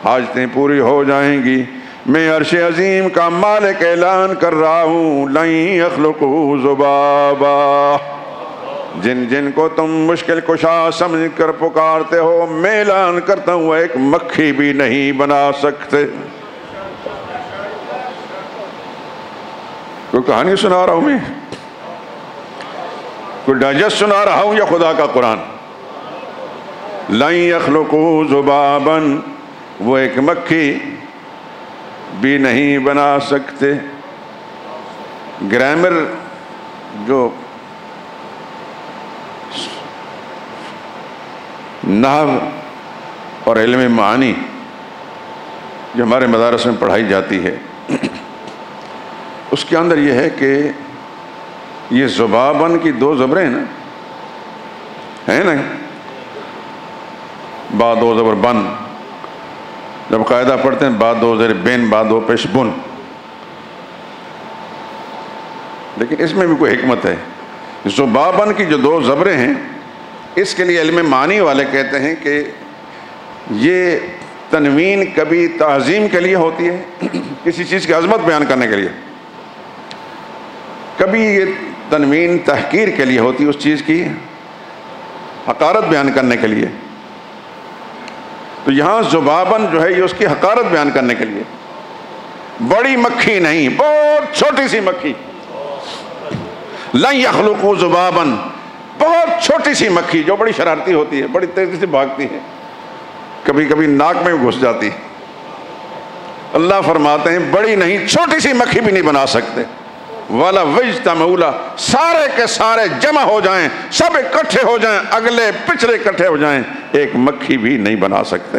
حاجتیں پوری ہو جائیں گی. میں عرش عظیم کا مالک اعلان کر رہا ہوں، لن یخلقوا ذبابا، جن کو تم مشکل کشا سمجھ کر پکارتے ہو، میں اعلان کرتا ہوں ایک مکھی بھی نہیں بنا سکتے. کوئی کہانی سنا رہا ہوں میں، کوئی ڈائجسٹ سنا رہا ہوں یا خدا کا قرآن؟ لن یخلقوا ذبابا، وہ ایک مکھی بھی نہیں بنا سکتے. گرامر جو نحو اور علم معانی جو ہمارے مدارس میں پڑھائی جاتی ہے، اس کے اندر یہ ہے کہ یہ ذبابن کی دو زبریں نا ہیں نا، با دو زبر بن، جب قاعدہ پڑھتے ہیں با دو زیر بین، با دو پیش بن. لیکن اس میں بھی کوئی حکمت ہے. ذبابن کی جو دو زبریں ہیں، اس کے لیے علم معنی والے کہتے ہیں کہ یہ تنوین کبھی تعظیم کے لیے ہوتی ہے، کسی چیز کی عظمت بیان کرنے کے لیے، کبھی یہ تنوین تحقیر کے لیے ہوتی ہے، اس چیز کی حقارت بیان کرنے کے لیے. تو یہاں ذبابن جو ہے یہ اس کی حقارت بیان کرنے کے لیے. بڑی مکھی نہیں، بہت چھوٹی سی مکھی. لن یخلقوا ذبابن، بہت چھوٹی سی مکھی جو بڑی شرارتی ہوتی ہے، بڑی تیزی سے بھاگتی ہے، کبھی کبھی ناک میں گھس جاتی ہے. اللہ فرماتے ہیں بڑی نہیں، چھوٹی سی مکھی بھی نہیں بنا سکتے. والا وجتمعوا، سارے کے سارے جمع ہو جائیں، سب اکٹھے ہو جائیں، اگلے پچھلے اکٹھے ہو جائیں، ایک مکھی بھی نہیں بنا سکتے.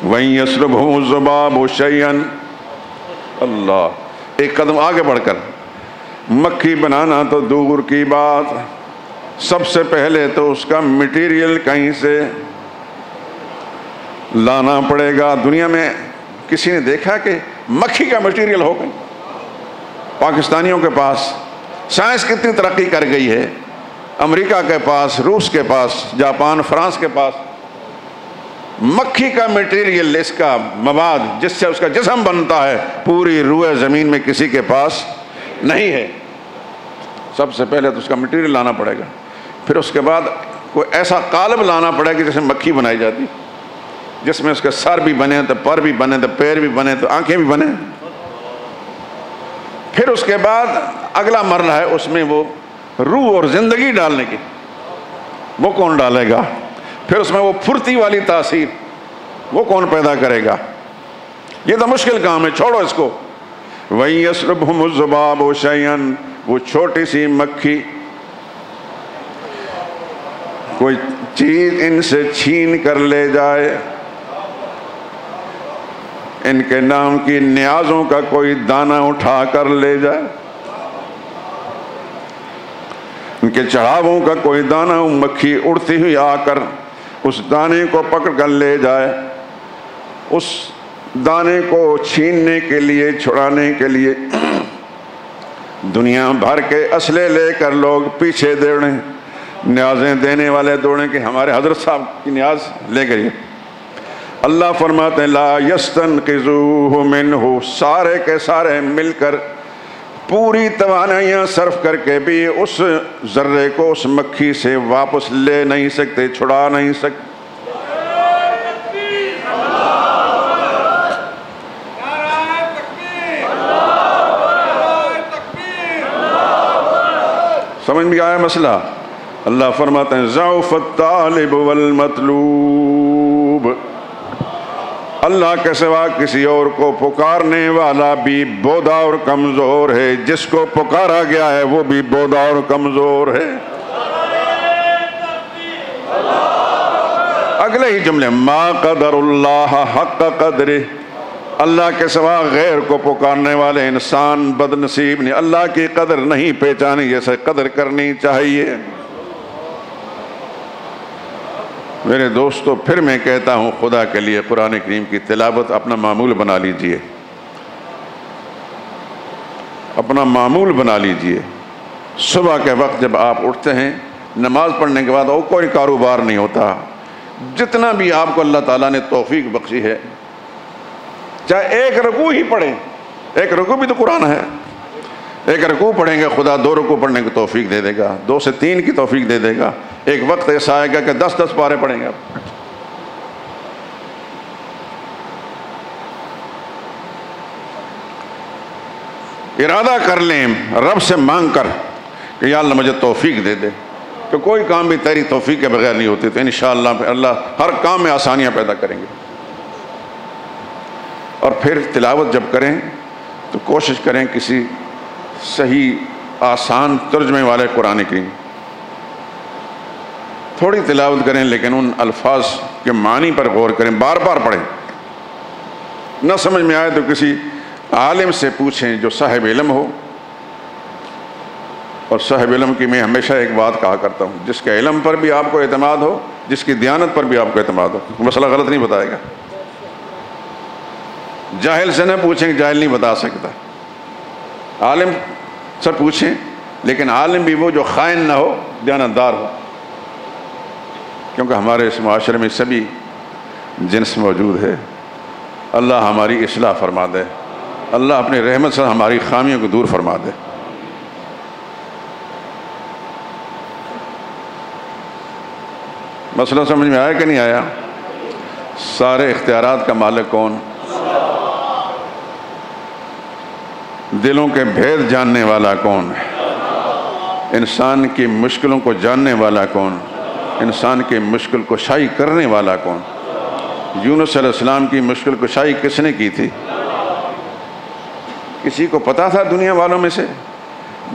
وَإِن يَسْلُبْهُمُ الذُّبَابُ شَيْئًا، اللہ ایک قدم آگے بڑھ کر، مکھی بنانا تو دور کی بات، سب سے پہلے تو اس کا مٹیریل کہیں سے لانا پڑے گا. دنیا میں کسی نے دیکھا کہ مکھی کا مٹیریل ہو گئی؟ پاکستانیوں کے پاس سائنس کتنی ترقی کر گئی ہے، امریکہ کے پاس، روس کے پاس، جاپان، فرانس کے پاس مکھی کا مٹیریل، اس کا مواد جس سے اس کا جسم بنتا ہے، پوری روئے زمین میں کسی کے پاس نہیں ہے. سب سے پہلے تو اس کا مٹیریل لانا پڑے گا، پھر اس کے بعد کوئی ایسا قالب لانا پڑے گا جیسے مکھی بنائی جاتی، جس میں اس کے سر بھی بنے تو پر بھی بنے تو پیر بھی بنے تو آنکھیں بھی بنے. پھر اس کے بعد اگلا مرحلہ ہے اس میں وہ روح اور زندگی ڈالنے کی، وہ کون ڈالے گا؟ پھر اس میں وہ پھرتی والی تاثیر وہ کون پیدا کرے گا؟ یہ تو مشکل کام ہے، چھوڑو اس کو. وَإِن يَسْلُبْهُمُ الذُّبَابُ شَيْئًا، وہ چھوٹی سی مکھی کوئی چیز ان سے چھین کر لے جائے، ان کے نام کی نیازوں کا کوئی دانہ اٹھا کر لے جائے، ان کے چڑھاووں کا کوئی دانہ، مکھی اڑتی ہوئی آ کر اس دانے کو پکڑ کر لے جائے، اس دانے کو چھیننے کے لیے، چھڑانے کے لیے دنیا بھر کے اسلحے لے کر لوگ پیچھے دوڑیں، نیازیں دینے والے دوڑیں کہ ہمارے حضرت صاحب کی نیاز لے گئی۔ اللہ فرماتے ہیں لا یستنقذوہ منہ، سارے کے سارے مل کر پوری توانائیاں صرف کر کے بھی اس ذرے کو اس مکھی سے واپس لے نہیں سکتے، چھڑا نہیں سکتے۔ سمجھ میں آیا مسئلہ؟ اللہ فرماتے ہیں ضعف الطالب والمطلوب، اللہ کے سوا کسی اور کو پکارنے والا بھی بودا اور کمزور ہے، جس کو پکارا گیا ہے وہ بھی بودا اور کمزور ہے۔ اگلے ہی جملے ما قدر اللہ حق قدرہ، اللہ کے سوا غیر کو پکارنے والے انسان بد نصیب نہیں، اللہ کی قدر نہیں پہچانی جیسے قدر کرنی چاہیے۔ میرے دوستو پھر میں کہتا ہوں خدا کے لیے قرآن کریم کی تلاوت اپنا معمول بنا لیجئے، اپنا معمول بنا لیجئے۔ صبح کے وقت جب آپ اٹھتے ہیں نماز پڑھنے کے بعد اور کوئی کاروبار نہیں ہوتا، جتنا بھی آپ کو اللہ تعالیٰ نے توفیق بخشی ہے، چاہے ایک رکوع ہی پڑھیں، ایک رکوع بھی تو قرآن ہے، ایک رکوع پڑھیں گے خدا 2 رکوع پڑھنے کی توفیق دے دے گا، 2 سے 3 کی توفیق دے دے گا۔ ایک وقت ایسا آئے گا کہ 10 پارے پڑھیں گے آپ۔ ارادہ کر لیں رب سے مانگ کر کہ یا اللہ مجھے توفیق دے دے، کہ کوئی کام بھی تیری توفیق کے بغیر نہیں ہوتی، تو انشاءاللہ اللہ ہر کام میں آسانیاں پیدا کریں گے۔ اور پھر تلاوت جب کریں تو کوشش کریں کسی صحیح آسان ترجمے والے قرآن کریم تھوڑی تلاوت کریں، لیکن ان الفاظ کے معنی پر غور کریں، بار بار پڑھیں۔ نہ سمجھ میں آئے تو کسی عالم سے پوچھیں جو صاحب علم ہو، اور صاحب علم کی میں ہمیشہ ایک بات کہا کرتا ہوں، جس کے علم پر بھی آپ کو اعتماد ہو، جس کی دیانت پر بھی آپ کو اعتماد ہو، مسئلہ غلط نہیں بتائے گا۔ جاہل سے نہ پوچھیں، جاہل نہیں بتا سکتا۔ عالم سے پوچھیں، لیکن عالم بھی وہ جو خائن نہ ہو، دیانتدار ہو، کیونکہ ہمارے اس معاشرے میں سبھی جنس موجود ہے۔ اللہ ہماری اصلاح فرما دے، اللہ اپنی رحمت سے ہماری خامیوں کو دور فرما دے۔ مسئلہ سمجھ میں آیا کہ نہیں آیا؟ سارے اختیارات کا مالک کون؟ دلوں کے بھید جاننے والا کون؟ انسان کی مشکلوں کو جاننے والا کون؟ انسان کی مشکل کشائی کرنے والا کون؟ یونس علیہ السلام کی مشکل کشائی کس نے کی تھی؟ کسی کو پتا تھا دنیا والوں میں سے؟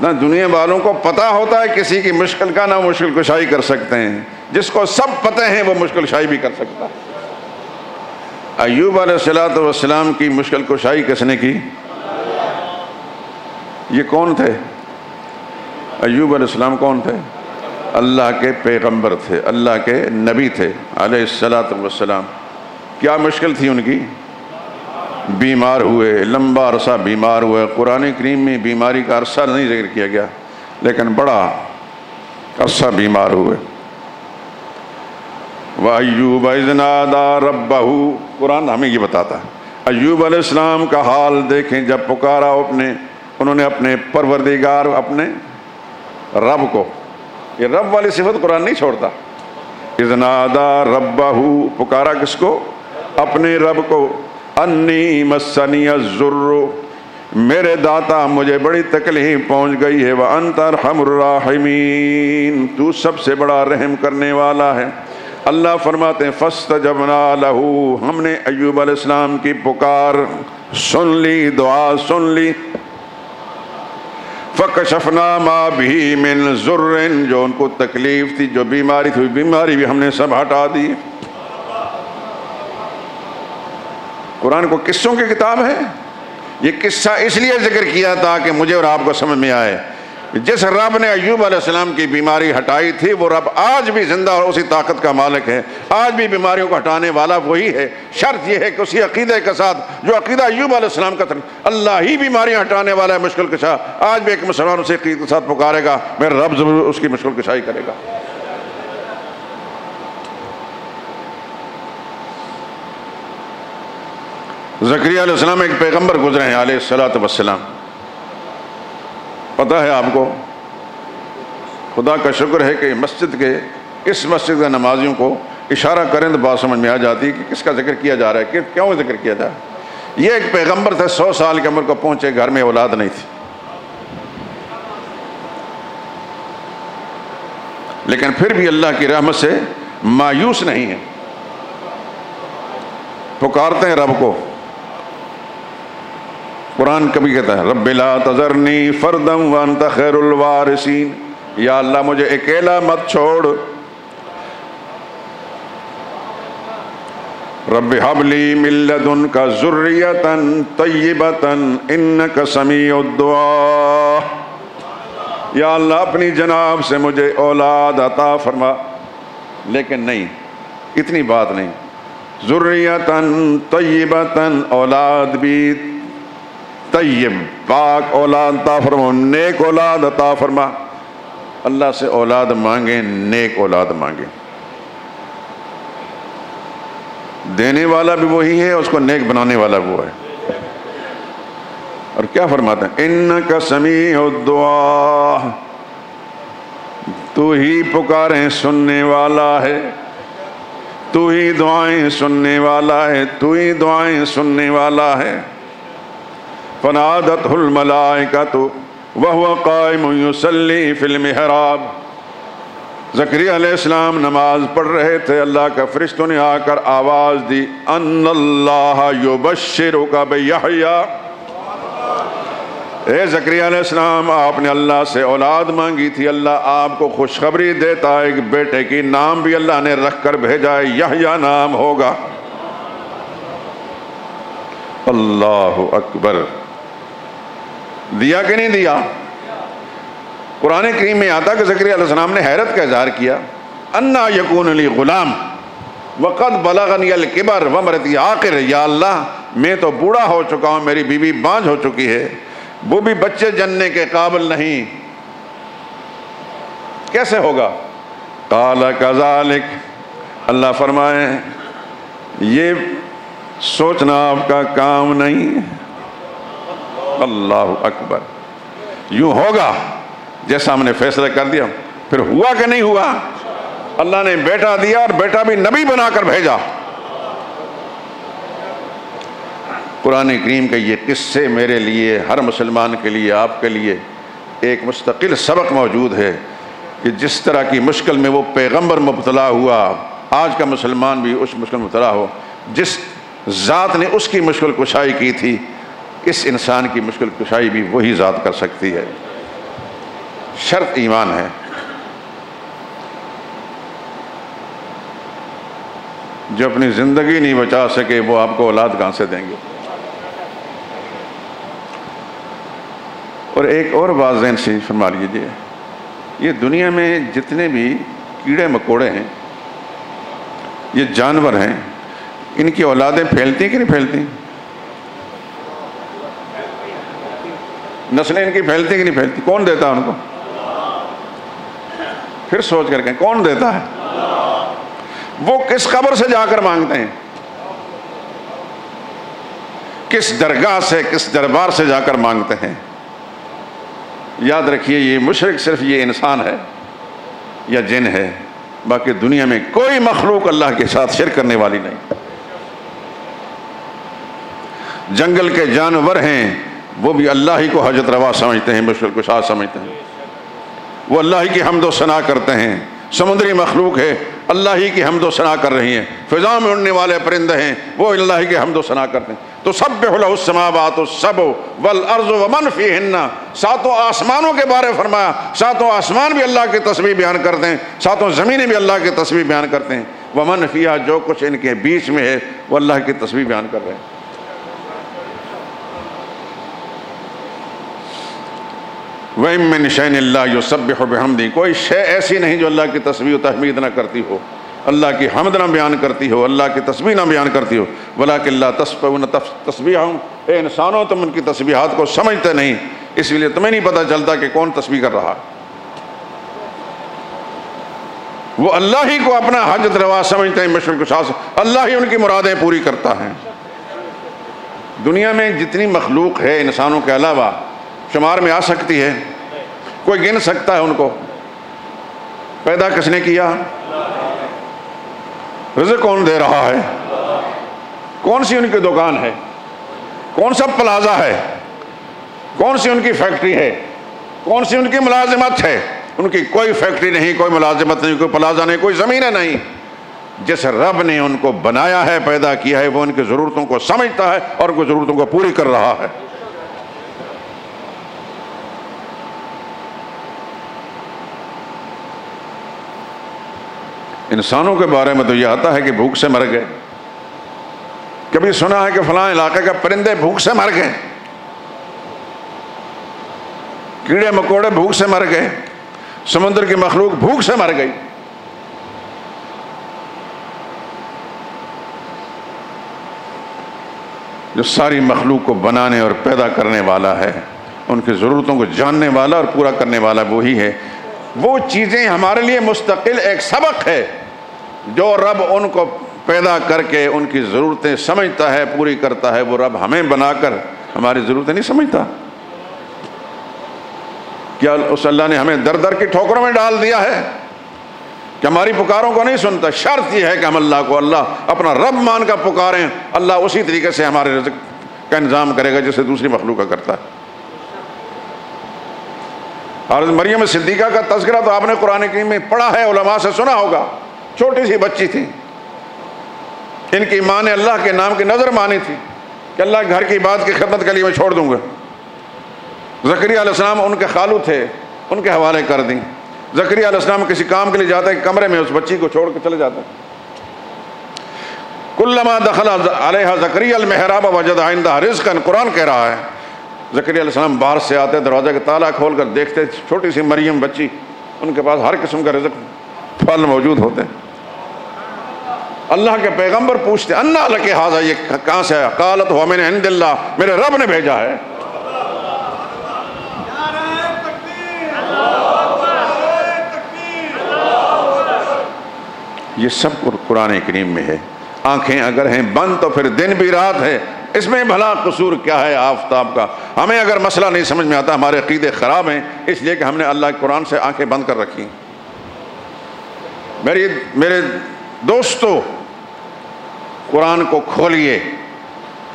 نہ دنیا والوں کو پتا ہوتا ہے کسی کی مشکل کا، نہ مشکل کشائی کر سکتے ہیں۔ جس کو سب پتہ ہیں وہ مشکل کشائی بھی کر سکتا ہے۔ ایوب علیہ السلام کی مشکل کشائی کس نے کی؟ یہ کون تھے؟ ایوب علیہ السلام کون تھے؟ اللہ کے پیغمبر تھے، اللہ کے نبی تھے علیہ السلام۔ کیا مشکل تھی ان کی؟ بیمار ہوئے، لمبا عرصہ بیمار ہوئے۔ قرآن کریم میں بیماری کا عرصہ نہیں ذکر کیا گیا، لیکن بڑا عرصہ بیمار ہوئے۔ وَأَيُّوبَ إِذْ نَادَىٰ رَبَّهُ، قرآن ہمیں یہ بتاتا ہے۔ ایوب علیہ السلام کا حال دیکھیں، جب پکارا انہوں نے اپنے پروردگار، اپنے رب کو۔ یہ رب والی صفت قرآن نہیں چھوڑتا۔ اذ نادیٰ ربہ، پکارا کس کو؟ اپنے رب کو۔ انی مسنی الضر، میرے داتا مجھے بڑی تکلیف پہنچ گئی ہے۔ وانت ارحم الراحمین، تو سب سے بڑا رحم کرنے والا ہے۔ اللہ فرماتے ہیں فاستجبنا لہ، ہم نے ایوب علیہ السلام کی پکار سن لی، دعا سن لی۔ فکشفنا ما بھی من ضر، جو ان کو تکلیف تھی، جو بیماری تھی، بیماری بھی ہم نے سب ہٹا دی۔ قرآن کو قصوں کی کتاب ہے۔ یہ قصہ اس لیے ذکر کیا تھا کہ مجھے اور آپ کو سمجھ میں آئے جس رب نے ایوب علیہ السلام کی بیماری ہٹائی تھی وہ رب آج بھی زندہ اور اسی طاقت کا مالک ہے، آج بھی بیماریوں کو ہٹانے والا وہی ہے۔ شرط یہ ہے کہ اسی عقیدے کے ساتھ جو عقیدہ ایوب علیہ السلام کا تھا، اللہ ہی بیماریاں ہٹانے والا ہے، مشکل کشا، آج بھی ایک مسلمان اسی عقیدے کے ساتھ پکارے گا، میرا رب ضرور اس کی مشکل کشائی کرے گا۔ زکریا علیہ السلام ایک پیغمبر گزرے ہیں علیہ الصلوۃ والسلام، پتہ ہے آپ کو، خدا کا شکر ہے کہ مسجد کے اس مسجد کے نمازیوں کو اشارہ کریں تو بات سمجھ میں آ جاتی ہے کہ کس کا ذکر کیا جا رہا ہے، کہ کیوں ذکر کیا جا رہا ہے۔ یہ ایک پیغمبر تھے، 100 سال کی عمر کو پہنچے، گھر میں اولاد نہیں تھی، لیکن پھر بھی اللہ کی رحمت سے مایوس نہیں ہیں، پکارتے ہیں رب کو۔ قرآن کبھی کہتا ہے رب لا تذرنی فردا وانت خیر الوارثین، یا اللہ مجھے اکیلا مت چھوڑ، رب حب لی من لدنک ذریۃ طیبۃ انک سمیع الدعاء، یا اللہ اپنی جناب سے مجھے اولاد عطا فرما، لیکن نہیں، اتنی بات نہیں، ذریۃ طیبۃ، اولاد بھی طیب پاک اولاد عطا فرما، نیک اولاد عطا فرما۔ اللہ سے اولاد مانگیں، نیک اولاد مانگیں، دینے والا بھی وہی ہے، اس کو نیک بنانے والا بھی وہ ہے۔ اور کیا فرماتے ہیں انک سمیع الدعاء، تو ہی پکاریں سننے والا ہے، تو ہی دعائیں سننے والا ہے، تو ہی دعائیں سننے والا ہے۔ فنادتہ الملائکۃ وہو قائم یصلی فی المحراب، زکریا علیہ السلام نماز پڑھ رہے تھے، اللہ کا فرشتوں نے آ کر آواز دی ان اللہ یبشرک بیحییٰ، اے زکریا علیہ السلام آپ نے اللہ سے اولاد مانگی تھی، اللہ آپ کو خوشخبری دیتا ہے ایک بیٹے کی نام بھی اللہ نے رکھ کر بھیجا ہے، یحییٰ نام ہوگا۔ اللہ اکبر، دیا کہ نہیں دیا؟ قرآن کریم میں آتا کہ زکریا علیہ السلام نے حیرت کا اظہار کیا، انا یکون لی غلام وقد بلغنی الکبر وامرأتی عاقر، یا اللہ میں تو بوڑھا ہو چکا ہوں، میری بیوی بانجھ ہو چکی ہے، وہ بھی بچے جننے کے قابل نہیں، کیسے ہوگا؟ قال کذالک، اللہ فرمائے یہ سوچنا آپ کا کام نہیں، اللہ اکبر، یوں ہوگا جیسا ہم نے فیصلہ کر دیا۔ پھر ہوا کہ نہیں ہوا؟ اللہ نے بیٹا دیا اور بیٹا بھی نبی بنا کر بھیجا۔ قرآن کریم کے یہ قصے میرے لیے، ہر مسلمان کے لیے، آپ کے لیے ایک مستقل سبق موجود ہے کہ جس طرح کی مشکل میں وہ پیغمبر مبتلا ہوا، آج کا مسلمان بھی اس مشکل میں مبتلا ہو، جس ذات نے اس کی مشکل کشائی کی تھی، اس انسان کی مشکل کشائی بھی وہی ذات کر سکتی ہے۔ شرط ایمان ہے۔ جو اپنی زندگی نہیں بچا سکے وہ آپ کو اولاد کہاں سے دیں گے؟ اور ایک اور بات ذہن سے فرما لیجیے، یہ دنیا میں جتنے بھی کیڑے مکوڑے ہیں، یہ جانور ہیں، ان کی اولادیں پھیلتی ہیں کہ نہیں پھیلتی؟ نسلیں ان کی پھیلتی ہیں کہ نہیں پھیلتی؟ کون دیتا ہے ان کو؟ پھر سوچ کر کہیں کون دیتا ہے؟ وہ کس قبر سے جا کر مانگتے ہیں؟ کس درگاہ سے، کس دربار سے جا کر مانگتے ہیں؟ یاد رکھیے یہ مشرک صرف یہ انسان ہے یا جن ہے، باقی دنیا میں کوئی مخلوق اللہ کے ساتھ شرک کرنے والی نہیں۔ جنگل کے جانور ہیں، وہ بھی اللہ ہی کو حاجت روا سمجھتے ہیں، مشکل کشا سمجھتے ہیں، وہ اللہ ہی کی حمد و ثنا کرتے ہیں۔ سمندری مخلوق ہے، اللہ ہی کی حمد و ثنا کر رہی ہیں۔ فضا میں اڑنے والے پرندے ہیں، وہ اللہ ہی کی حمد و ثنا کرتے ہیں۔ تسبح لہ السماوات السبع والارض ومن فیہن، ساتوں آسمانوں کے بارے فرمایا، ساتوں آسمان بھی اللہ کی تسبیح بیان کرتے ہیں، ساتوں زمینیں بھی اللہ کی تسبیح بیان کرتے ہیں، ومن فیہا، جو کچھ ان کے بیچ میں ہے وہ اللہ کی تسبیح بیان کر رہے ہیں۔ وَإِن مِّن شَيْءٍ إِلَّا يُسَبِّحُ بِحَمْدِهِ، کوئی شے ایسی نہیں جو اللہ کی تسبیح و تحمید نہ کرتی ہو، اللہ کی حمد نہ بیان کرتی ہو، اللہ کی تسبیح نہ بیان کرتی ہو۔ وَلَٰكِن لَّا تَسْمَعُونَ تَسْبِيحَهُمْ، اے انسانوں تم ان کی تسبیحات کو سمجھتے نہیں، اس لیے تمہیں نہیں پتہ چلتا کہ کون تسبیح کر رہا ہے۔ وہ اللہ ہی کو اپنا حاجت روا سمجھتے ہیں، مشرق شاہ، اللہ ہی ان کی مرادیں پوری کرتا ہے۔ دنیا میں جتنی مخلوق ہے انسانوں کے علاوہ شمار میں آ سکتی ہے؟ کوئی گن سکتا ہے ان کو؟ پیدا کس نے کیا؟ رزق کون دے رہا ہے؟ کون سی ان کی دکان ہے؟ کون سا پلازا ہے؟ کون سی ان کی فیکٹری ہے؟ کون سی ان کی ملازمت ہے؟ ان کی کوئی فیکٹری نہیں، کوئی ملازمت نہیں، کوئی پلازا نہیں، کوئی زمینیں نہیں۔ جس رب نے ان کو بنایا ہے، پیدا کیا ہے، وہ ان کی ضرورتوں کو سمجھتا ہے اور ان کی ضرورتوں کو پوری کر رہا ہے۔ انسانوں کے بارے میں تو یہ آتا ہے کہ بھوک سے مر گئے۔ کبھی سنا ہے کہ فلاں علاقے کے پرندے بھوک سے مر گئے، کیڑے مکوڑے بھوک سے مر گئے، سمندر کی مخلوق بھوک سے مر گئی؟ جو ساری مخلوق کو بنانے اور پیدا کرنے والا ہے، ان کی ضرورتوں کو جاننے والا اور پورا کرنے والا وہی ہے۔ وہ چیزیں ہمارے لیے مستقل ایک سبق ہے، جو رب ان کو پیدا کر کے ان کی ضرورتیں سمجھتا ہے، پوری کرتا ہے، وہ رب ہمیں بنا کر ہماری ضرورتیں نہیں سمجھتا؟ کیا اس اللہ نے ہمیں در در کی ٹھوکروں میں ڈال دیا ہے کہ ہماری پکاروں کو نہیں سنتا؟ شرط یہ ہے کہ ہم اللہ کو اللہ اپنا رب مان کر پکاریں، اللہ اسی طریقے سے ہمارے رزق کا انتظام کرے گا جسے دوسری مخلوق کا کرتا ہے۔ حضرت مریم صدیقہ کا تذکرہ تو آپ نے قرآن کریم میں پڑھا ہے، علماء سے سنا ہوگا۔ چھوٹی سی بچی تھی، ان کی ماں نے اللہ کے نام کی نظر مانی تھی کہ اللہ کے گھر کی بات کی خدمت کے لیے میں چھوڑ دوں گا۔ زکریا علیہ السلام ان کے خالو تھے، ان کے حوالے کر دیں۔ زکریا علیہ السلام کسی کام کے لیے جاتے ہیں، کمرے میں اس بچی کو چھوڑ کے چلے جاتے ہیں۔ کلما دخل علیہا زکریا المحراب وجد عندہا رزقا، قرآن کہہ رہا ہے۔ زکریا علیہ السلام باہر سے آتے، دروازے کا تالا کھول کر دیکھتے، چھوٹی سی مریم بچی، ان کے پاس ہر قسم کا رزق پھل موجود ہوتے۔ اللہ کے پیغمبر پوچھتے انا لک ھذا، یہ کہاں سے آیا؟ قالت هو من عند اللہ، میرے رب نے بھیجا ہے۔ یہ سب قرآن کریم میں ہے۔ آنکھیں اگر ہیں بند تو پھر دن بھی رات ہے، اس میں بھلا قصور کیا ہے آفتاب کا؟ ہمیں اگر مسئلہ نہیں سمجھ میں آتا، ہمارے عقیدے خراب ہیں اس لیے کہ ہم نے اللہ کے قرآن سے آنکھیں بند کر رکھی۔ میرے دوستو، قرآن کو کھولیے،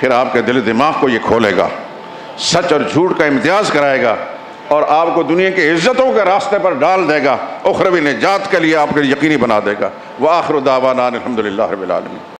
پھر آپ کے دل و دماغ کو یہ کھولے گا، سچ اور جھوٹ کا امتیاز کرائے گا، اور آپ کو دنیا کی عزتوں کے راستے پر ڈال دے گا، اخروی نجات کے لیے آپ کے یقینی بنا دے گا۔ وآخر دعوانا الحمدللہ رب العالمین۔